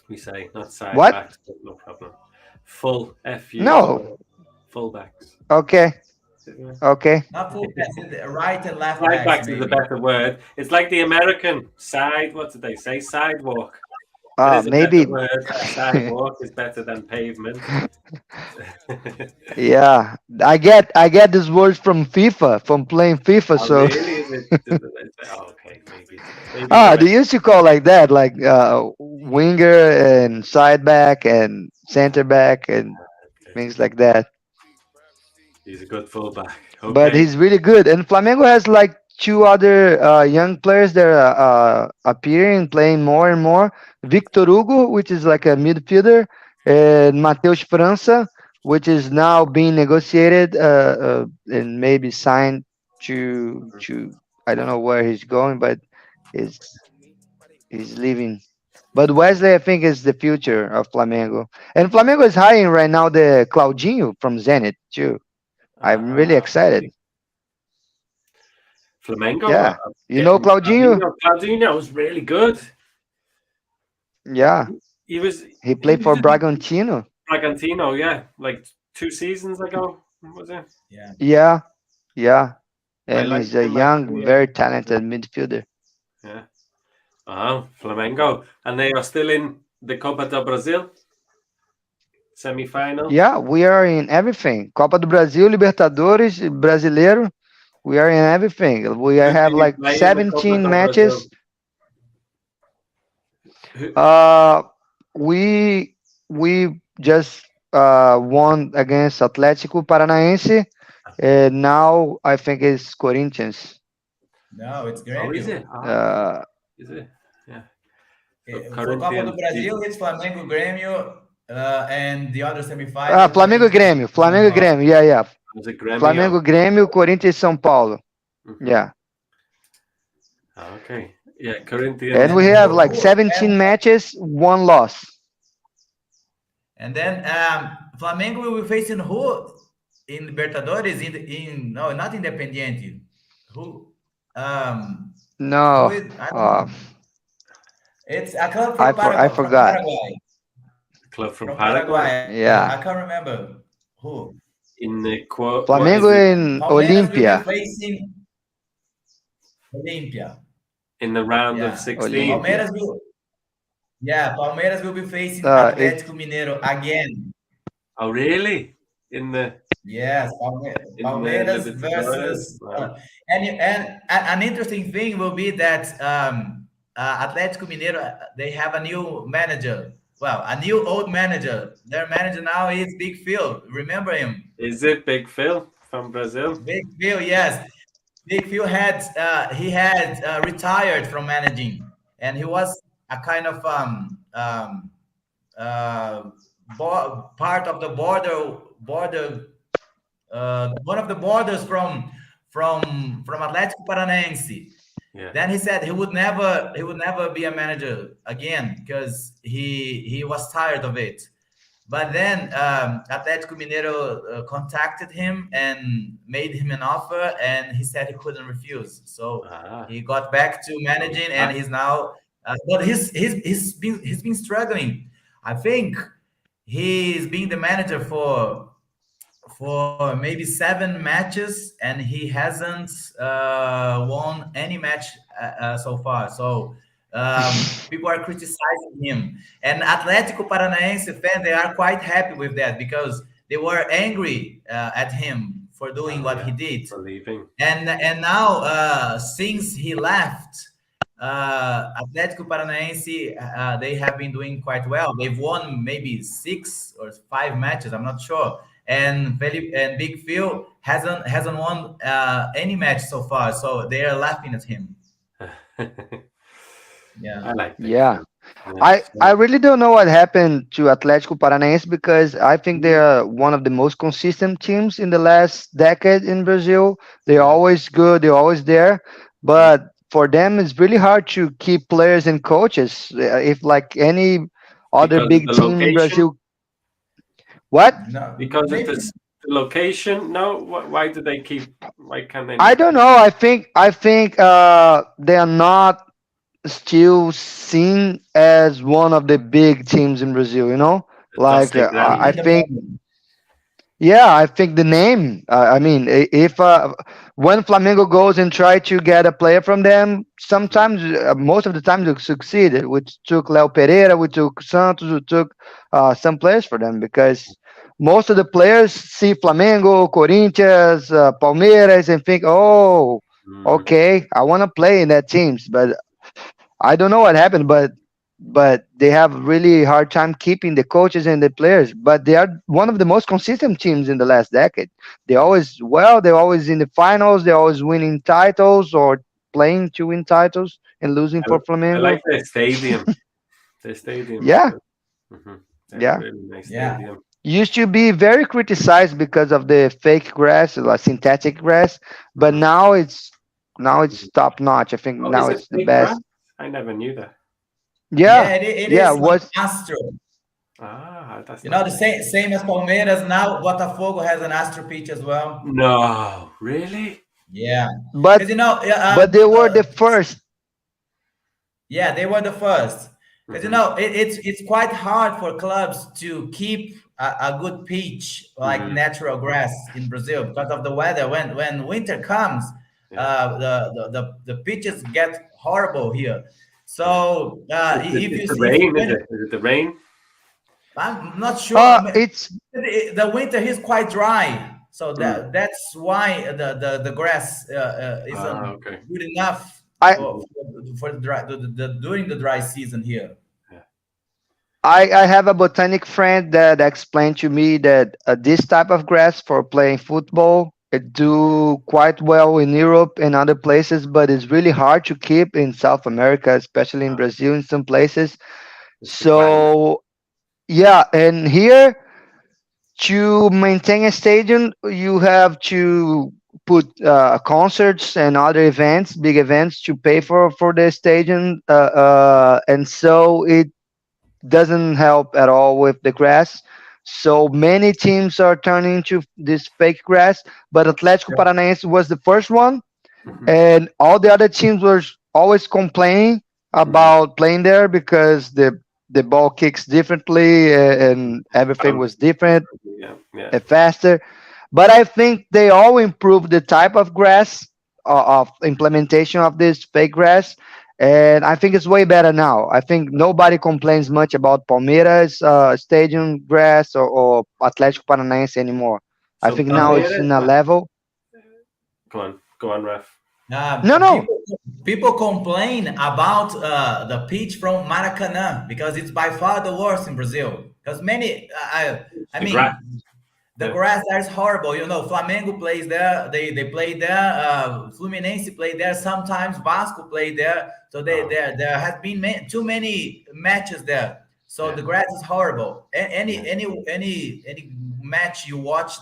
we say, not side What? backs, but no problem. Full FU, No. fullbacks. Okay. Yeah. Okay. Not full backs, right and left Side backs, backs is a maybe. better word. It's like the American side. What did they say? Sidewalk. It is a better Maybe. word. Sidewalk is better than pavement. Yeah, I get these words from FIFA, from playing FIFA. Oh, So really? Is it? Oh, okay, maybe it's a they used to call like that, like winger and side back and center back and okay. things like that. He's a good fullback. But Okay. he's really good, and Flamengo has like two other young players that are appearing, playing more and more. Victor Hugo, which is like a midfielder, and Mateus França, which is now being negotiated and maybe signed to I don't know where he's going, but he's he's leaving. But Wesley, I think, is the future of Flamengo, and Flamengo is hiring right now the Claudinho from Zenit too. I'm really excited. Really? Flamengo Yeah, are you know getting Claudinho. Claudinho. Claudinho was really good. Yeah, He was. he Who played for did he? Bragantino. Bragantino, yeah, like 2 seasons ago, was it? Yeah. Yeah, yeah, I and liked he's a him actually. young, very talented midfielder. Yeah. Oh, Flamengo, and they are still in the Copa do Brasil semi-final. Yeah, we are in everything. Copa do Brasil, Libertadores, Brasileiro. We are in everything. We Who do have you like play in the Copa 17 do Brasil? matches. Who, Uh, we just won against Atlético Paranaense, and now I think it's Corinthians. No, it's oh, is Gremio. it? Ah, Uh, is it? Yeah. So For Copa do Corinthians beat. Brasil, it's Flamengo, Grêmio, and the other semifinal, Flamengo e Corinthians, Grêmio. São Flamengo e Paulo. Grêmio. Yeah, yeah. Was it Gremio? Flamengo, Grêmio, Corinthians, São Paulo. Hmm. Yeah. Okay. Yeah, Corinthians. And we And have like 17 matches, one loss. then Flamengo will be facing who in Libertadores? In no, not Independiente. Who who No, is, I don't know. It's a club from I Paraguay. forgot. Club from From Paraguay. Paraguay. I Yeah. can't remember who. In the quote, what is Flamengo it? in Palmeiras will be Olympia. facing Olimpia. In the round of Yeah. 16. Olympia. Palmeiras will be facing It's Atlético Mineiro again. Oh, really? In the Yes, Palmeiras Libertadores? versus Wow. and an interesting thing will be that Atlético Mineiro they have a new manager. Well, a new old manager. Their manager now is Big Phil. Remember him? Is it Big Phil from Brazil? Big Phil, yes. Big Phil had retired from managing, and he was a kind of uh, part of the border, one of the borders from Atlético Paranaense. Yeah. Then he said he would never be a manager again because he was tired of it. But then Atlético Mineiro contacted him and made him an offer, and he said he couldn't refuse. So Ah. he got back to managing, and he's now. But he's been struggling. I think he's been the manager for maybe 7 matches, and he hasn't won any match so far. So people are criticizing him. And Atlético Paranaense fans, they are quite happy with that because they were angry at him for doing what he did. Believing. And now, since he left, Atlético Paranaense, they have been doing quite well. They've won maybe 6 or 5 matches. I'm not sure. And Big Phil hasn't won any match so far. So they are laughing at him. Yeah, I like that. Yeah. I really don't know what happened to Atlético Paranaense because I think they are one of the most consistent teams in the last decade in Brazil. They're always good, they're always there, but for them it's really hard to keep players and coaches. If like any other Because of big the team in location? Brazil, what? no, Because of maybe. the location? No. Why do they keep? Why can't they? I don't know. I think they are not still seen as one of the big teams in Brazil. You know, Just like like them. I At the think. moment. Yeah, I think the name. I mean, if when Flamengo goes and try to get a player from them, sometimes, most of the time, they succeeded. We took Léo Pereira, we took Santos, we took some players for them because most of the players see Flamengo, Corinthians, Palmeiras, and think, "Oh, Mm. okay, I want to play in that teams." But I don't know what happened, but they have really hard time keeping the coaches and the players. But they are one of the most consistent teams in the last decade. They're always in the finals. They're always winning titles or playing to win titles and losing I, for I Flamengo. like their stadium. Their stadium is Yeah, good. Hmm. They have a yeah. really nice Yeah. stadium. Used to be very criticized because of the fake grass, like synthetic grass, but Hmm. now it's top notch. I think Oh, now is it it's the fake grass? best. I never knew that. Yeah, Yeah, it yeah. is on Was Astro. That's You know, the nice. same as Palmeiras now. Botafogo has an Astro pitch as well. No, really? Yeah, but because you know, but they were the first. yeah, they were the first. Because you Hmm. know, it's quite hard for clubs to keep a good pitch like Hmm. natural grass in Brazil because of the weather. When winter comes, Yeah, the pitches get horrible here. yeah. So It's the if rain, is when it? Is it the rain? I'm not sure. I mean, It's the winter is quite dry, so Mm. that's why the grass isn't Okay. good enough I for Mhm. for the dry during the dry season here. Yeah. I have a botanic friend that explained to me that this type of grass for playing football it do quite well in Europe and other places, but it's really hard to keep in South America, especially in Uh, Brazil in some places. it's the climate. So yeah, and here to maintain a stadium, you have to put concerts and other events, big events, to pay for the stadium, and so it doesn't help at all with the grass. So many teams are turning to this fake grass, but Atlético Paranaense was the first one, Hmm. and all the other teams were always complaining Hmm. about playing there because the ball kicks differently and everything Bounce was different differently. Yeah, yeah. and faster. But I think they all improved the type of grass of implementation of this fake grass, and I think it's way better now. I think nobody complains much about Palmeiras stadium grass or Atlético Paranaense anymore. I So think now it's Palmeiras. in a level. Go on, Ref. No, no. People complain about the pitch from Maracanã because it's by far the worst in Brazil. Because I The grass. mean, the Yeah. grass there is horrible. You know, Flamengo plays there. They play there. Fluminense play there. Sometimes Vasco play there. So Oh, there has been too many matches there. So yeah. the grass is horrible. Yeah. Any match you watch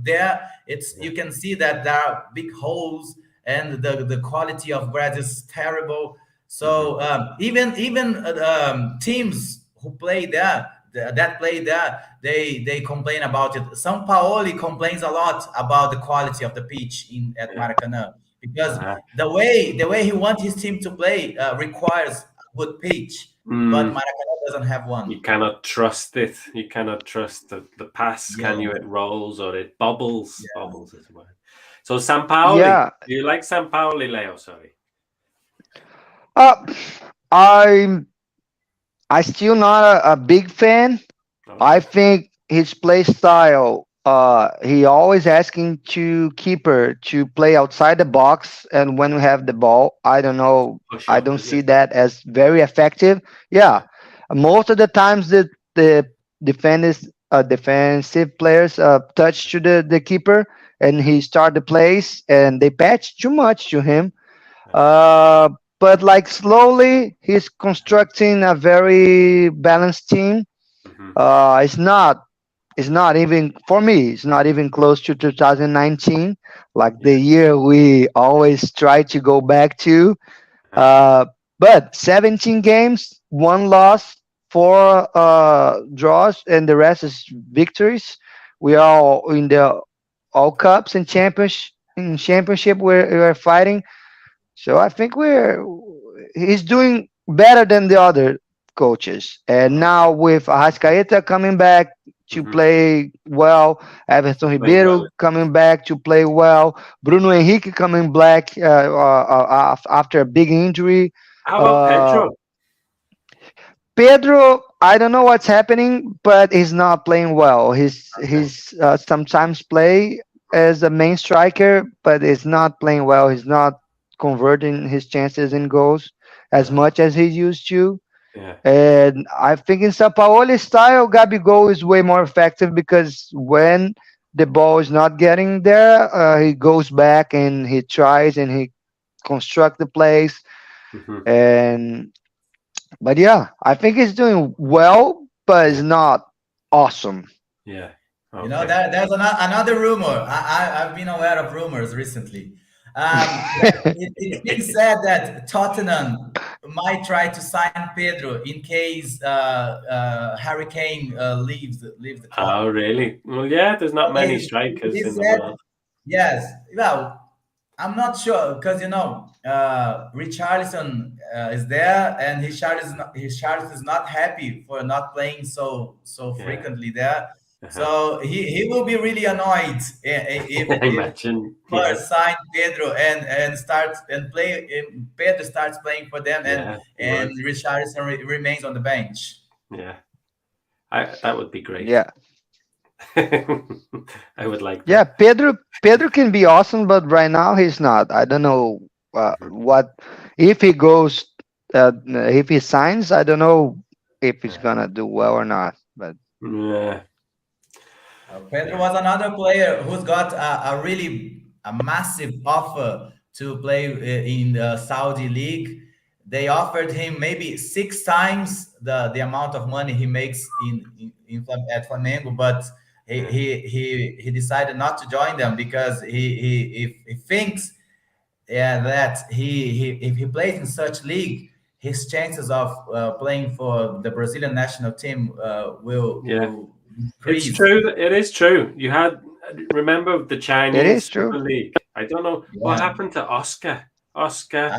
there, it's you can see that there are big holes and the quality of grass is terrible. So even teams who play there that play there, they complain about it. São Paulo complains a lot about the quality of the pitch in at Yeah. Maracanã because Uh-huh. the way he wants his team to play requires a good pitch, but Mm. Maracanã doesn't have one. You cannot trust it. You cannot trust the pass, Yeah, can you? It rolls or it bobbles. yeah. Bobbles is the word. So San Pauli. Yeah. Do you like San Pauli, Leo? Sorry. Uh, I'm I still not a big fan. I Okay. think his play style, he always asking to keeper to play outside the box, and when we have the ball, I don't know, Push I up, don't is see it? that as very effective. Yeah, Yeah. most of the times the defensive players touch to the keeper, and he start the plays, and they patch too much to him. Uh-huh. Uh, but like slowly, he's constructing a very balanced team. Hmm. It's not even for me. It's not even close to 2019, like the Yeah. year we always try to go back to. Uh-huh. Uh, but 17 games, one loss, four draws, and the rest is victories. We are in the all cups and championship. We're fighting. So I think he's doing better than the other coaches. And now Okay. with Arrascaeta coming back to Hmm. play well, Everton Playing Ribeiro well. coming back to play well, Bruno Henrique coming back after a big injury. How about Uh, Pedro? Pedro, I don't know what's happening, but he's not playing well. Okay. He's sometimes play as a main striker, but he's not playing well. He's not converting his chances in goals as Uh-huh. much as he used to. Yeah. And I think in Sao Paulo style, Gabigol is way more effective because when the ball is not getting there, he goes back and he tries and he construct the plays. Hmm. And but yeah, I think he's doing well, but it's not awesome. Yeah. You know, Okay. there's another rumor. I've been aware of rumors recently. It's being said that Tottenham might try to sign Pedro in case Hurricane leaves the club. Oh, really? Well, yeah. There's not many He strikers in the said world. yes. Well, I'm not sure because Richarlison is there, and his Charles is not happy for not playing so Yeah. frequently there. Uh-huh. So he will be really annoyed if Imagine. Yeah. Spurs sign Pedro and starts and play. Pedro starts playing for them, Yeah. He and would. Richarlison remains on the bench. Yeah. That would be great. Yeah, I would like yeah. that. Pedro can be awesome, but right now he's not. I don't know Mhm. what if he goes. If he signs, I don't know if he's Yeah. gonna do well or not. But Yeah. Pedro Yeah. was another player who's got a really a massive offer to play in the Saudi league. They offered him maybe six times the amount of money he makes at Flamengo, but Yeah. he decided not to join them because he thinks that if he plays in such league, his chances of playing for the Brazilian national team Yeah. will It's increase. true. It is true. You had remember the it Chinese is true. Super League. I don't know what Yeah, happened to Oscar. Oscar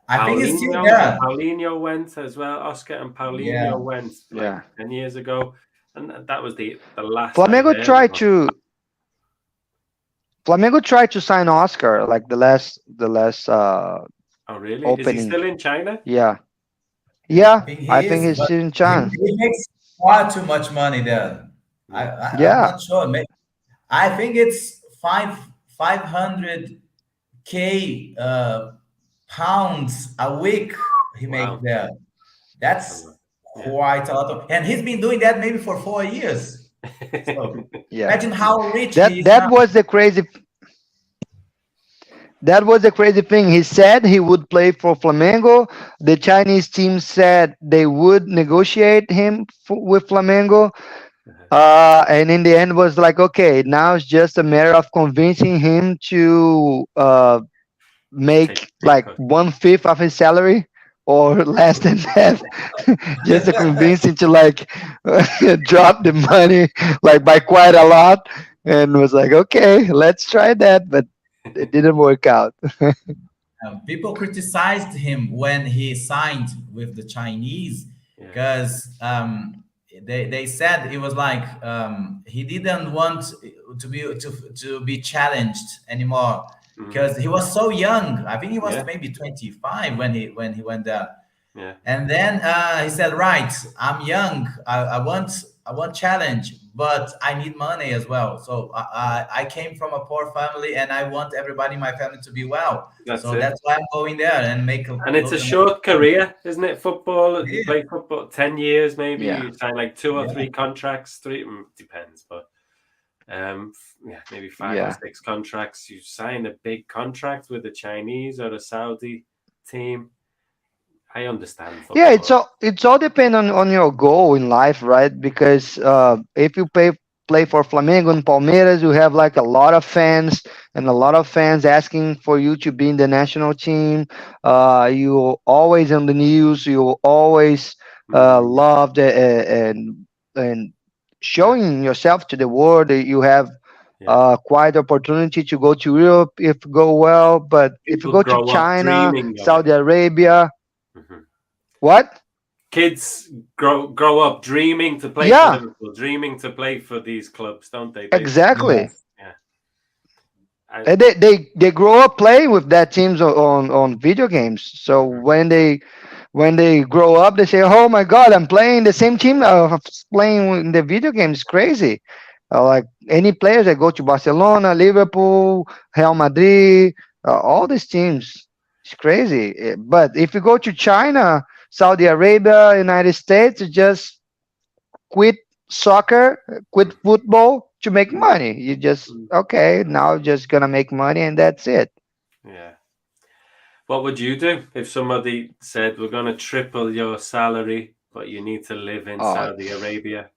I, I think he's still Paulinho and there. Paulinho went as well. Oscar and Yeah, Paulinho went like Yeah, 10 years ago, and that was the last I Flamengo heard of tried him. to Flamengo tried to sign Oscar like the last Oh, really? Is he opening. still in China? Yeah, I yeah. think I he think is, he's but still in he, China. he makes far too much money there. Yeah. I'm Yeah, not sure. I think it's 500K pounds a week he makes Wow. there. That's a That's lot. Yeah. quite a lot and he's been doing that maybe for 4 years. So yeah. imagine how rich That he is that now. was the crazy. That was the crazy thing. He said he would play for Flamengo. The Chinese team said they would negotiate him with Flamengo. And in the end was like, okay, now it's just a matter of convincing him to Take make a pay like cut. 1/5 of his salary or less than that, just to convince him to like drop the money like by quite a lot. And was like, okay, let's try that, but it didn't work out. People criticized him when he signed with the Chinese Yeah. because they said it was like he didn't want to be challenged anymore Hmm. because he was so young. I think he was Yeah. maybe 25 when he went there. Yeah. And then he said, "Right, I'm young. I want challenge, but I need money as well. So I came from a poor family, and I want everybody in my family to be well. That's So it. that's why I'm going there and make a And it's a loads of money." short career, isn't it? Football. You Yeah, play football 10 years, maybe. Yeah. You sign like two or yeah. three contracts. Three depends, but yeah, maybe five or Yeah. six contracts. You sign a big contract with a Chinese or a Saudi team. I understand Yeah, football. it's all depend on your goal in life, right? Because if you play for Flamengo and Palmeiras, you have like a lot of fans and a lot of fans asking for you to be in the national team. You always on the news. You always Mm, loved and yeah, showing yourself to the world. You have yeah. quite opportunity to go to Europe if you go well. But if you People go to grow up China, dreaming of it. Saudi Arabia, Mhm. what? Kids grow up dreaming to play for Yeah, Liverpool, dreaming to play for these clubs, don't they? exactly. Yes. Yeah. I, And they grow up playing with that teams on video games. So mhm. when they grow up, they say, "Oh my God, I'm playing the same team playing in the video game. It's crazy." Like any players that go to Barcelona, Liverpool, Real Madrid, all these teams, it's crazy. But if you go to China, Saudi Arabia, United States, it's just quit soccer, quit Mm, football to make mm, money. You just mm. okay, now just gonna make money and that's it. Yeah. What would you do if somebody said, "We're going to triple your salary, but you need to live in Oh, Saudi Arabia,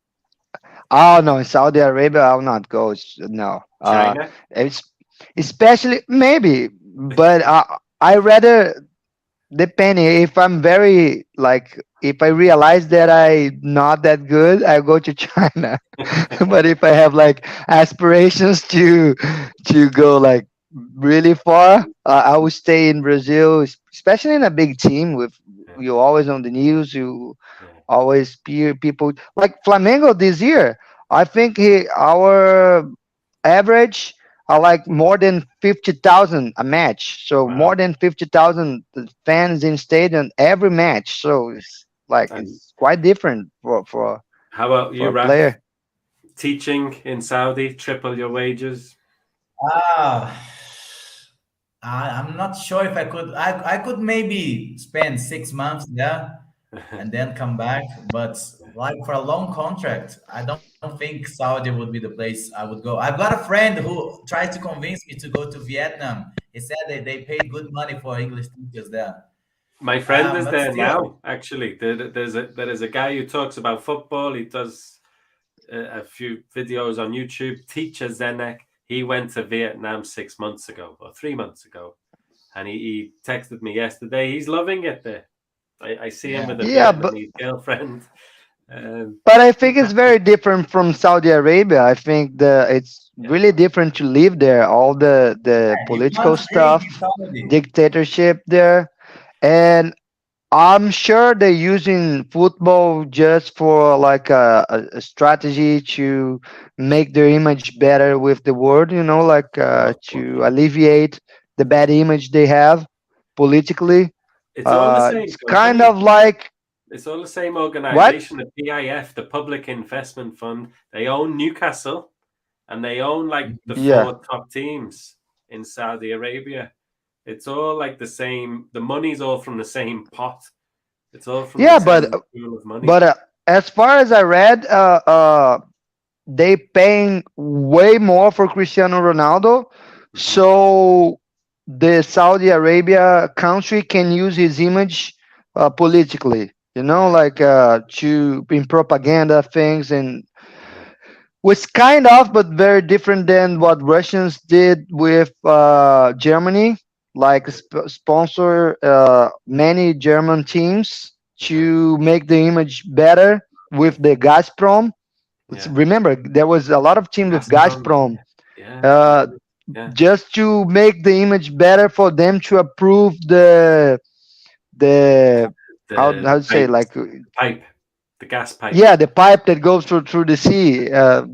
oh no, in Saudi Arabia, I'll not go. No, China?" it's especially maybe, but I rather depending if I'm very like if I realize that I'm not that good, I go to China. But if I have like aspirations to go like really far, I would stay in Brazil, especially in a big team with Yeah, you always on the news. You yeah. always peer people like Flamengo this year. I think our average are like more than 50,000 a match. So more Wow. than 50,000 fans in stadium every match. So it's like And it's quite different for how about for you, a Raf? player. Teaching in Saudi, triple your wages. Ah, I'm not sure if I could. I could maybe spend 6 months there and then come back. But like for a long contract, I don't think Saudi would be the place I would go. I've got a friend who tried to convince me to go to Vietnam. He said they paid good money for English teachers there. My friend is But there still, now. Actually, there is a guy who talks about football. He does a few videos on YouTube. Teacher Zenek. He went to Vietnam 6 months ago or 3 months ago, and he texted me yesterday. He's loving it there. I see him yeah. with a Yeah, but Vietnamese girlfriend. Um, I think it's very different from Saudi Arabia. I think it's yeah, really different to live there. All the You political can't drink stuff, in Saudi. dictatorship there, and I'm sure they're using football just for like a strategy to make their image better with the world, like of course. to alleviate the bad image they have politically. It's all the same It's kind company. of like It's all the same what? organization, the PIF, the Public Investment Fund. They own Newcastle and they own like the Yeah. four top teams in Saudi Arabia. It's all like the same. The money's all from the same pot. It's all from the Yeah, but same pool of money. but as far as I read, they paying way more for Cristiano Ronaldo, Hmm. so the Saudi Arabia country can use his image politically, Yeah, like to in propaganda things and yeah. was kind of, but very different than what Russians did with Germany. Like sponsor many German teams to make the image better with the Gazprom. Yeah. Remember, there was a lot of teams with Gazprom. Gazprom Yeah. uh, Yeah. just to make the image better for them to approve the how to say, Pipe. like, Pipe. The gas pipe. yeah, the pipe that goes through the sea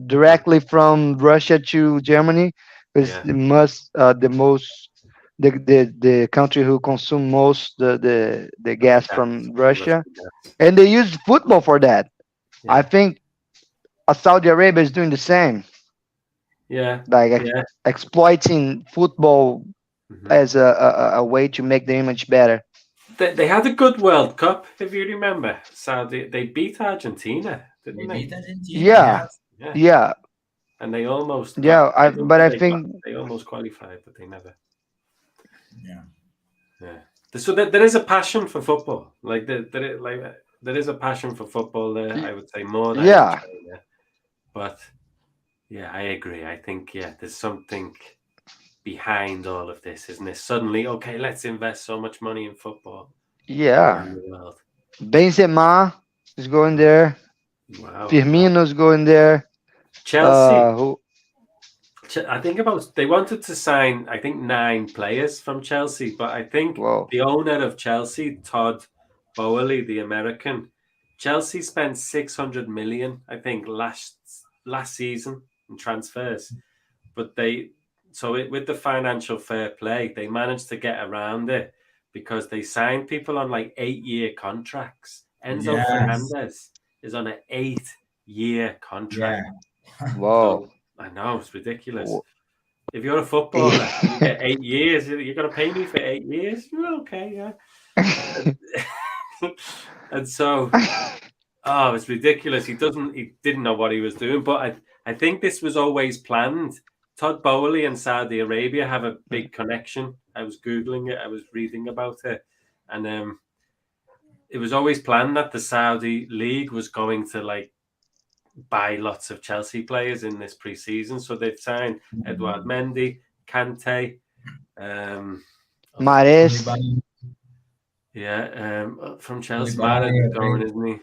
directly from Russia to Germany is Yeah. the most the country who consume most the Of the gas gas. from The Russia, Russian gas. and they use football for that. I Yeah. think Saudi Arabia is doing the same, Yeah. like Yeah. exploiting football Mhm. as a way to make the image better. They had a good World Cup, if you remember. They beat Argentina, They didn't beat they? Argentina, Yeah, yes. Yeah. yeah, And they almost got. yeah. I don't But think I they got. think They almost qualified, but they never. Yeah. Yeah. So there is a passion for football. There is a passion for football there. I would say more than in yeah, China. But yeah, I agree. I think there's something behind all of this, isn't it? Suddenly, okay, let's invest so much money in football yeah. around the world. Benzema is going there. Wow. Firmino's going there. Chelsea. Who? I think they wanted to sign, I think, 9 players from Chelsea, but I think Well, the owner of Chelsea, Todd Bowley, the American, Chelsea spent 600 million, I think, last season in transfers. But with the financial fair play, they managed to get around it because they signed people on like 8-year contracts. Enzo Yes. Fernandez is on an 8-year contract. Yeah. whoa. So I know it's ridiculous. Wh- If you're a footballer, you get 8 years. You're going to pay me for 8 years? Well, okay, yeah. And so, it's ridiculous. He didn't know what he was doing. But I think this was always planned. Todd Bowley and Saudi Arabia have a big connection. I was Googling it. I was reading about it. And it was always planned that the Saudi league was going to buy lots of Chelsea players in this pre-season. So they've signed Edouard Mendy, Kante, Mares. Koulibaly, from Chelsea. Koulibaly, Mares is I going, think. isn't he?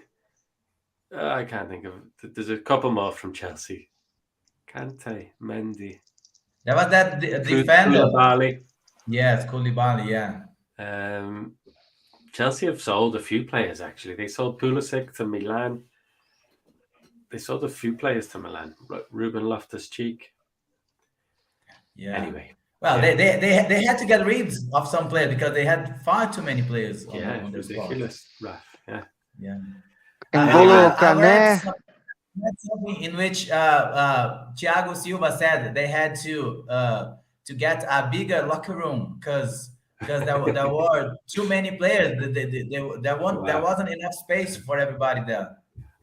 I can't think of it. There's a couple more from Chelsea. Kante, Mendy, There was that defender. Koulibaly. Yes, Koulibaly, yeah. Chelsea have sold a few players, actually. They sold Pulisic to Milan. They sold a few players to Milan. Ruben Loftus-Cheek. Yeah. Anyway. Well, Yeah. they had to get rid of some players because they had far too many players on their squad. Ridiculous, Raf. Yeah. Yeah. N'Golo I read Kane. something in which Thiago Silva said they had to get a bigger locker room because there were too many players. There wasn't enough space for everybody there.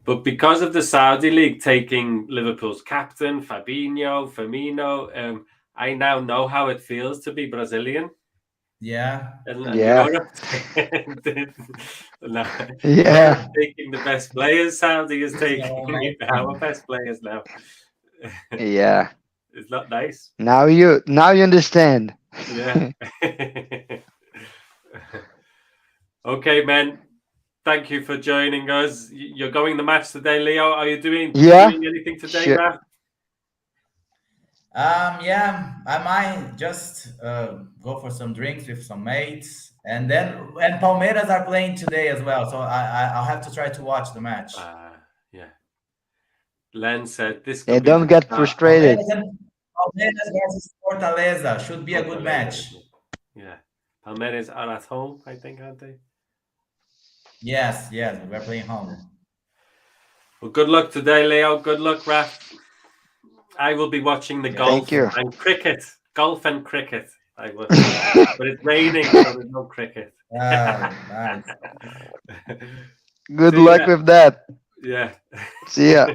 But because of the Saudi league taking Liverpool's captain, Firmino, I now know how it feels to be Brazilian. Yeah. And Yeah. Europe. Yeah. Taking the best players. Saudi is taking our best players now. Yeah. It's not nice. Now you understand. Yeah. Okay, man. Thank you for joining us. You're going the match today, Leo. Are you doing anything today, Sure. Raf? Yeah, I might just go for some drinks with some mates, and Palmeiras are playing today as well, so I'll have to try to watch the match. Yeah. Len said this. And don't get frustrated. Palmeiras versus Fortaleza should be a good match. Yeah, Palmeiras are at home, I think, aren't they? Yes, we're playing home. Well, good luck today, Leo. Good luck, Raf. I will be watching the golf and cricket. Golf and cricket. I will. But it's raining, so there's no cricket. Nice. Good luck with that. Yeah. See ya.